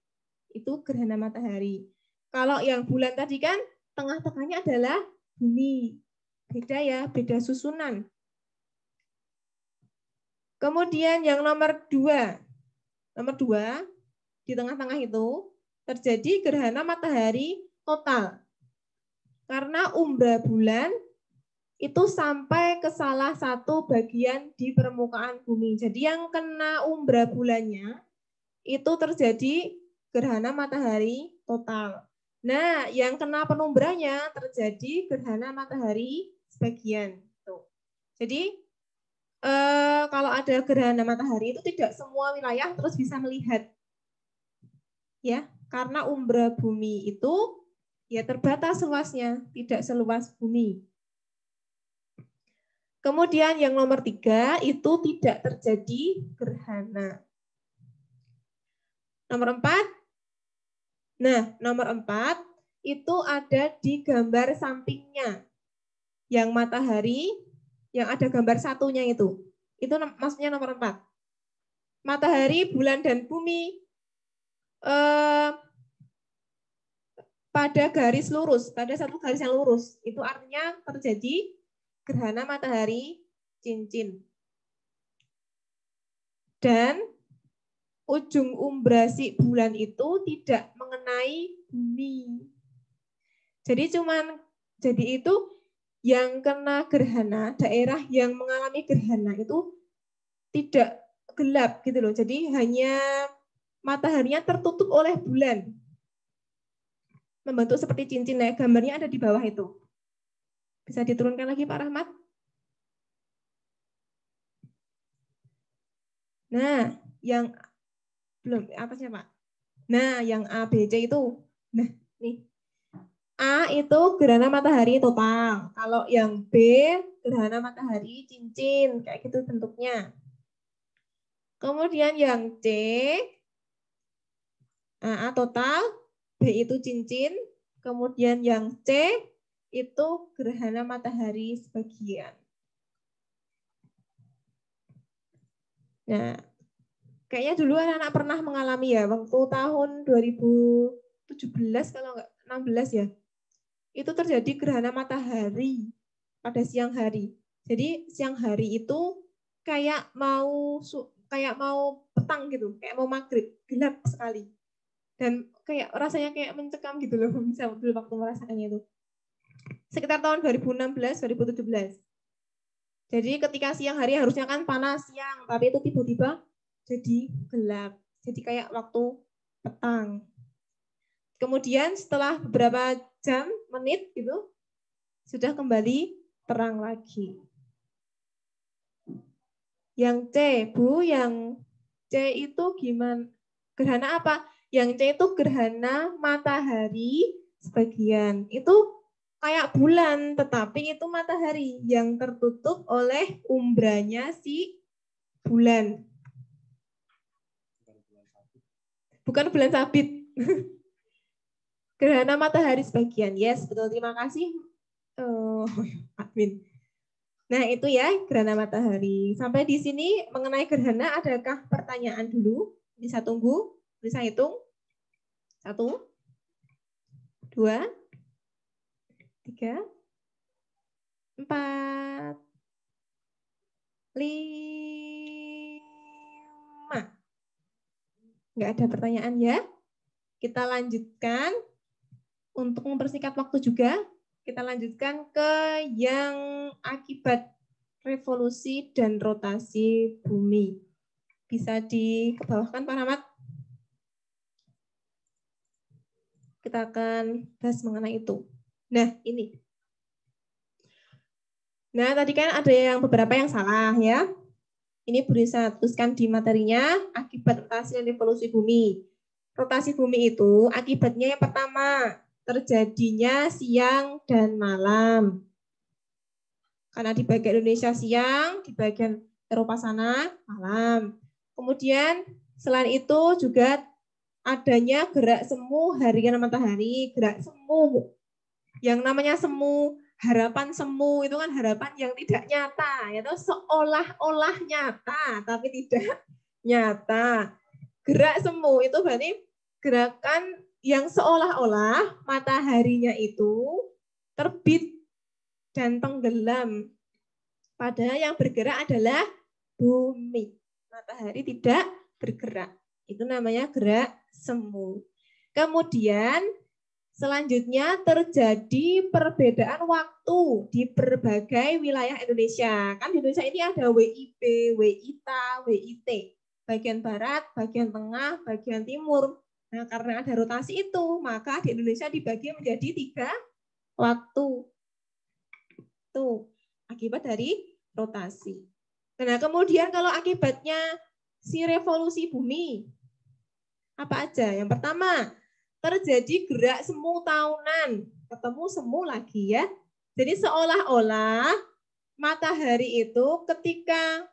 Itu gerhana matahari. Kalau yang bulan tadi kan tengah-tengahnya adalah bumi. Beda ya, beda susunan. Kemudian yang nomor 2. Nomor 2, di tengah-tengah itu terjadi gerhana matahari total. Karena umbra bulan itu sampai ke salah satu bagian di permukaan bumi. Jadi yang kena umbra bulannya itu terjadi gerhana matahari total. Nah, yang kena penumbranya terjadi gerhana matahari sebagian. Tuh. Jadi kalau ada gerhana matahari itu tidak semua wilayah terus bisa melihat. Ya, karena umbra bumi itu ya terbatas luasnya, tidak seluas bumi. Kemudian yang nomor 3 itu tidak terjadi gerhana. Nomor 4. Nah, nomor 4 itu ada di gambar sampingnya. Yang matahari, yang ada gambar satunya itu. Itu maksudnya nomor 4. Matahari, bulan, dan bumi pada garis lurus, pada satu garis yang lurus. Itu artinya terjadi gerhana matahari cincin. Dan ujung umbra si bulan itu tidak mengenai bumi. Jadi itu yang kena gerhana, daerah yang mengalami gerhana itu tidak gelap gitu loh. Jadi hanya mataharinya tertutup oleh bulan. Membentuk seperti cincin, ya. Gambarnya ada di bawah itu. Bisa diturunkan lagi Pak Rahmat? Nah, yang belum atasnya Pak. Nah, yang A, B, C itu. Nah, nih. A itu gerhana matahari total. Kalau yang B, gerhana matahari cincin. Kayak gitu bentuknya. Kemudian yang C, A total, B itu cincin. Kemudian yang C, itu gerhana matahari sebagian. Nah, kayaknya dulu anak-anak pernah mengalami ya, waktu tahun 2017 kalau enggak 16 ya, itu terjadi gerhana matahari pada siang hari. Jadi siang hari itu kayak mau petang gitu, kayak mau maghrib, gelap sekali. Dan kayak rasanya kayak mencekam gitu loh, bisa dulu waktu merasakannya itu. Sekitar tahun 2016-2017. Jadi ketika siang hari harusnya kan panas siang, tapi itu tiba-tiba jadi gelap. Jadi kayak waktu petang. Kemudian setelah beberapa jam, menit gitu, sudah kembali terang lagi. Yang C, Bu, yang C itu gimana? Gerhana apa? Yang C itu gerhana matahari sebagian. Itu kayak bulan, tetapi itu matahari yang tertutup oleh umbranya si bulan. Bukan bulan sabit. Gerhana matahari sebagian. Yes, betul. Terima kasih, admin. Nah, itu ya gerhana matahari. Sampai di sini mengenai gerhana, adakah pertanyaan dulu? Bisa tunggu, bisa hitung. 1, 2, 3, 4, 5. Nggak ada pertanyaan ya? Kita lanjutkan. Untuk mempersingkat waktu juga, kita lanjutkan ke yang akibat revolusi dan rotasi bumi. Bisa dikebawahkan Pak Rahmat? Kita akan bahas mengenai itu. Nah, ini. Nah, tadi kan ada yang beberapa yang salah ya. Ini bisa tuliskan di materinya, akibat rotasi dan revolusi bumi. Rotasi bumi itu akibatnya yang pertama, terjadinya siang dan malam. Karena di bagian Indonesia siang, di bagian Eropa sana malam. Kemudian selain itu juga adanya gerak semu harian matahari, gerak semu. Yang namanya semu, harapan semu itu kan harapan yang tidak nyata, yaitu seolah-olah nyata tapi tidak nyata. Gerak semu itu berarti gerakan yang seolah-olah mataharinya itu terbit dan tenggelam. Padahal yang bergerak adalah bumi. Matahari tidak bergerak. Itu namanya gerak semu. Kemudian selanjutnya terjadi perbedaan waktu di berbagai wilayah Indonesia. Kan di Indonesia ini ada WIB, WITA, WIT. Bagian barat, bagian tengah, bagian timur. Nah, karena ada rotasi itu, maka di Indonesia dibagi menjadi 3 waktu. Tuh, akibat dari rotasi. Nah, kemudian kalau akibatnya si revolusi bumi, apa aja? Yang pertama, terjadi gerak semu tahunan. Ketemu semu lagi ya. Jadi seolah-olah matahari itu ketika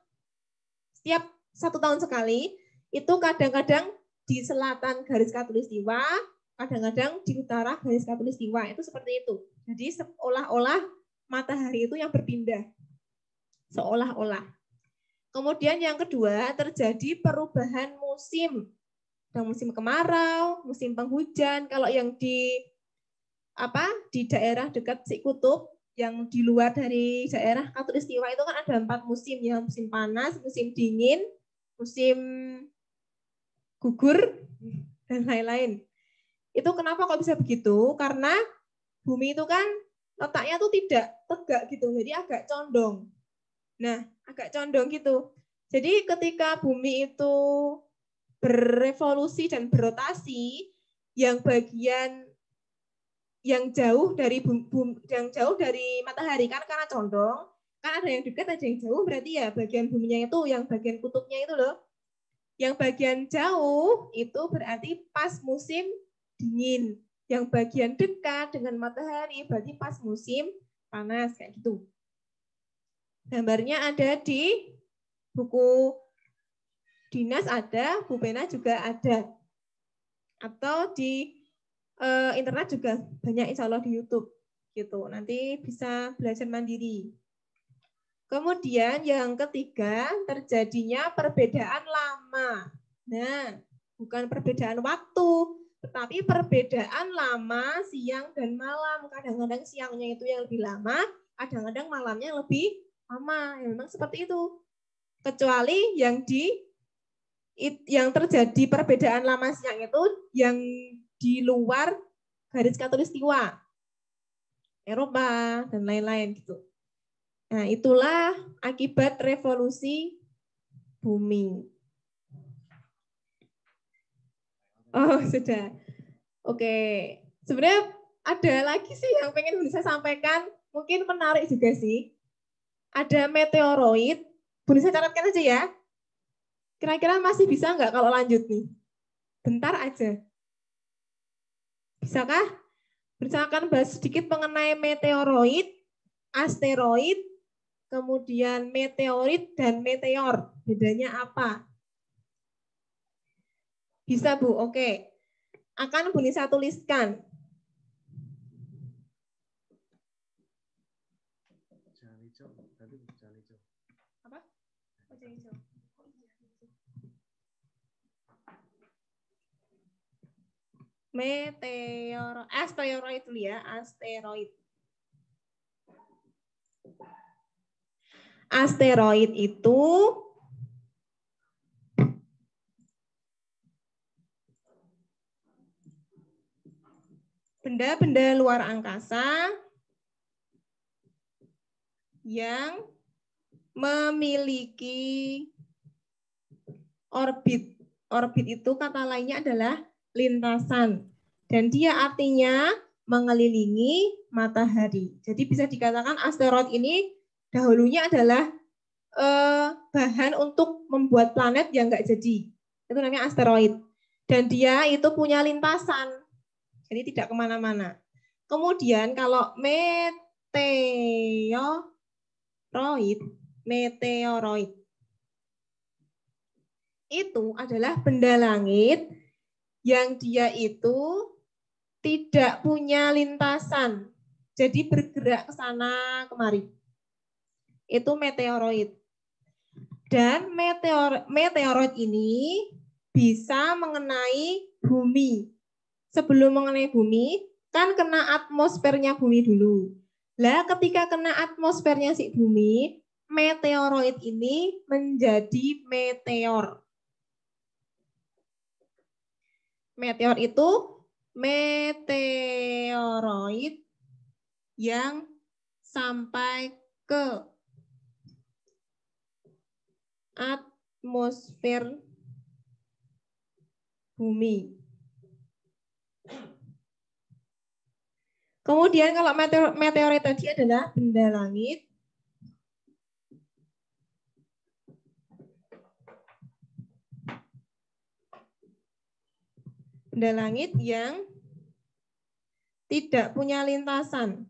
setiap 1 tahun sekali, itu kadang-kadang di selatan garis khatulistiwa, kadang-kadang di utara garis khatulistiwa. Itu seperti itu. Jadi seolah-olah matahari itu yang berpindah. Seolah-olah. Kemudian yang kedua, terjadi perubahan musim. Ada musim kemarau, musim penghujan. Kalau yang di daerah dekat Sikutub, yang di luar dari daerah khatulistiwa itu kan ada 4 musim ya, musim panas, musim dingin, musim gugur, dan lain-lain. Itu kenapa kok bisa begitu? Karena bumi itu kan letaknya tuh tidak tegak gitu, jadi agak condong. Nah, agak condong gitu. Jadi ketika bumi itu berevolusi dan berotasi, yang bagian yang jauh dari matahari kan karena condong, kan ada yang dekat ada yang jauh, berarti ya bagian buminya itu yang bagian kutubnya itu loh. Yang bagian jauh itu berarti pas musim dingin. Yang bagian dekat dengan matahari berarti pas musim panas kayak gitu. Gambarnya ada di buku dinas ada, Bu Pena juga ada. Atau di internet juga banyak insya Allah di YouTube. Gitu. Nanti bisa belajar mandiri. Kemudian yang ketiga, terjadinya perbedaan lama. Nah, bukan perbedaan waktu, tetapi perbedaan lama siang dan malam. Kadang-kadang siangnya itu yang lebih lama, kadang-kadang malamnya lebih lama. Ya, memang seperti itu. Kecuali yang terjadi perbedaan lama siang itu yang di luar garis khatulistiwa, Eropa dan lain-lain gitu. Nah, itulah akibat revolusi bumi. Oh, sudah. Oke. Sebenarnya ada lagi sih yang pengen saya sampaikan. Mungkin menarik juga sih. Ada meteoroid. Boleh saya catatkan aja ya. Kira-kira masih bisa nggak kalau lanjut nih? Bentar aja. Bisakah? Misalkan bahas sedikit mengenai meteoroid, asteroid, kemudian meteorit dan meteor. Bedanya apa? Bisa, Bu? Oke. Akan Bu Nisa tuliskan. Apa? Asteroid dulu ya, asteroid. Asteroid itu benda-benda luar angkasa yang memiliki orbit. Orbit itu kata lainnya adalah lintasan. Dan dia artinya mengelilingi matahari. Jadi bisa dikatakan asteroid ini dahulunya adalah bahan untuk membuat planet yang nggak jadi. Itu namanya asteroid. Dan dia itu punya lintasan. Jadi tidak kemana-mana. Kemudian kalau meteoroid itu adalah benda langit yang dia itu tidak punya lintasan. Jadi bergerak ke sana kemari. Itu meteoroid. Dan meteoroid ini bisa mengenai bumi. Sebelum mengenai bumi, kan kena atmosfernya bumi dulu. Lah, ketika kena atmosfernya si bumi, meteoroid ini menjadi meteor. Meteor itu meteoroid yang sampai ke atmosfer bumi. Kemudian kalau meteorit tadi adalah benda langit. Benda langit yang tidak punya lintasan.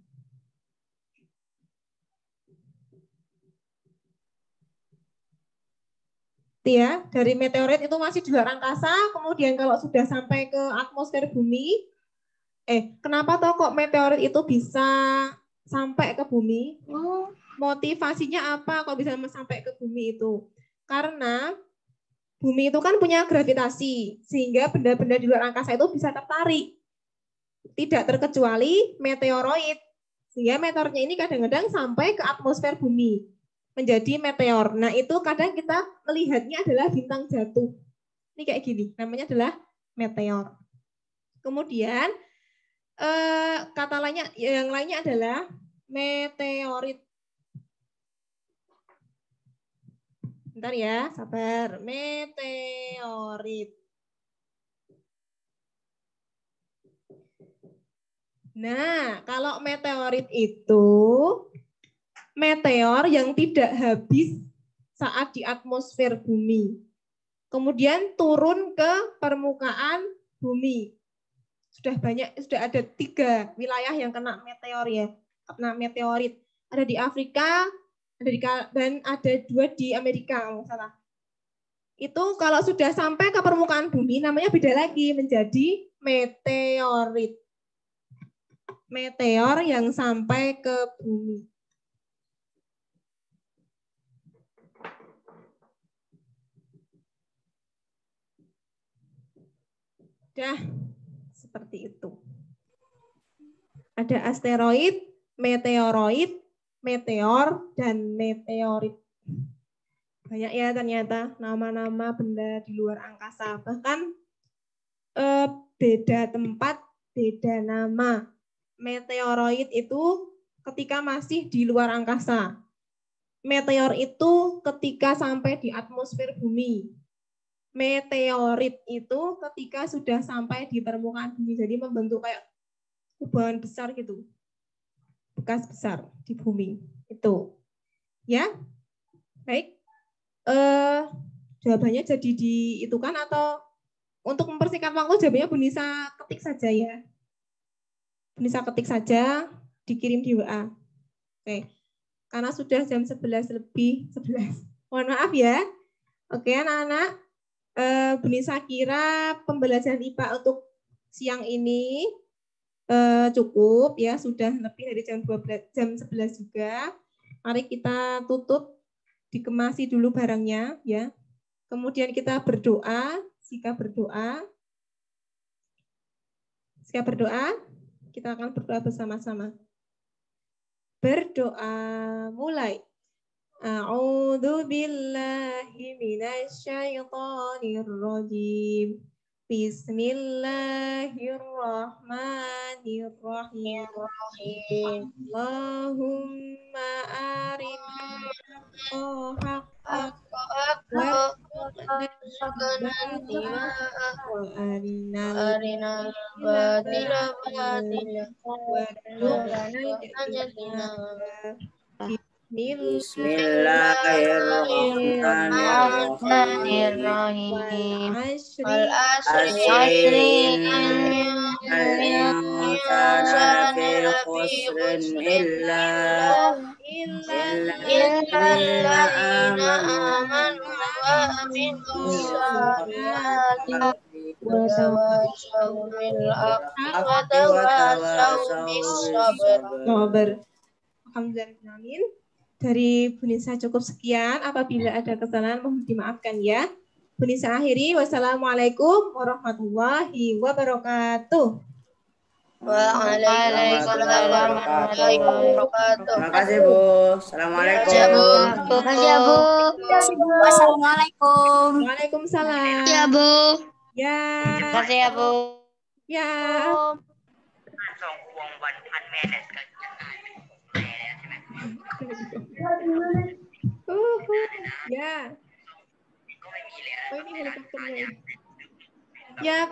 Ya, dari meteorit itu masih di luar angkasa, kemudian kalau sudah sampai ke atmosfer bumi, kenapa toh kok meteorit itu bisa sampai ke bumi? Motivasinya apa kok bisa sampai ke bumi itu? Karena bumi itu kan punya gravitasi, sehingga benda-benda di luar angkasa itu bisa tertarik. Tidak terkecuali meteoroid. Sehingga meteornya ini kadang-kadang sampai ke atmosfer bumi, menjadi meteor. Nah, itu kadang kita melihatnya adalah bintang jatuh. Ini kayak gini, namanya adalah meteor. Kemudian, kata lainnya, yang lainnya adalah meteorit. Bentar ya, sabar. Meteorit. Nah, kalau meteorit itu meteor yang tidak habis saat di atmosfer bumi. Kemudian turun ke permukaan bumi. Sudah ada 3 wilayah yang kena meteor ya, kena meteorit. Ada di Afrika, dan ada 2 di Amerika kalau salah. Itu kalau sudah sampai ke permukaan bumi namanya beda lagi, menjadi meteorit. Meteor yang sampai ke bumi. Dah, seperti itu. Ada asteroid, meteoroid, meteor, dan meteorit. Banyak ya ternyata nama-nama benda di luar angkasa. Bahkan beda tempat, beda nama. Meteoroid itu ketika masih di luar angkasa. Meteor itu ketika sampai di atmosfer bumi. Meteorit itu ketika sudah sampai di permukaan bumi. Jadi membentuk kayak kubangan besar gitu. Bekas besar di bumi. Itu. Ya. Baik. Jawabannya jadi di itu kan, atau untuk mempersingkat waktu jawabannya Bu Nisa ketik saja ya. Bu Nisa ketik saja, dikirim di WA. Oke. Karena sudah jam 11 lebih 11. Mohon maaf ya. Oke, anak-anak. Bu Nisa kira pembelajaran IPA untuk siang ini cukup ya, sudah lebih dari jam 11 juga. Mari kita tutup, dikemasi dulu barangnya ya. Kemudian kita berdoa, jika berdoa, kita akan berdoa bersama-sama. Berdoa mulai. A'udzu billahi minasyaitonir rajim. Bismillahirrahmanirrahim. Allahumma arina Bismillahirrahmanirrahim. Al-asri al-insana fi khusrin illa alladhina amanu wa amilus solihati وتواصوا بالحق وتواصوا بالصبر. Sabar. Alhamdulillah. Dari Bu Nisa cukup sekian. Apabila ada kesalahan mohon dimaafkan ya. Bu Nisa akhiri. Wassalamualaikum warahmatullahi wabarakatuh. Waalaikumsalam warahmatullahi wabarakatuh. Terima kasih Bu. Assalamualaikum. Terima kasih ya, Bu. Assalamualaikum. Waalaikumsalam. Ya, Bu. Ya. Terima kasih ya, Bu. Ya. Ya. Oh ini helikopternya. Ya.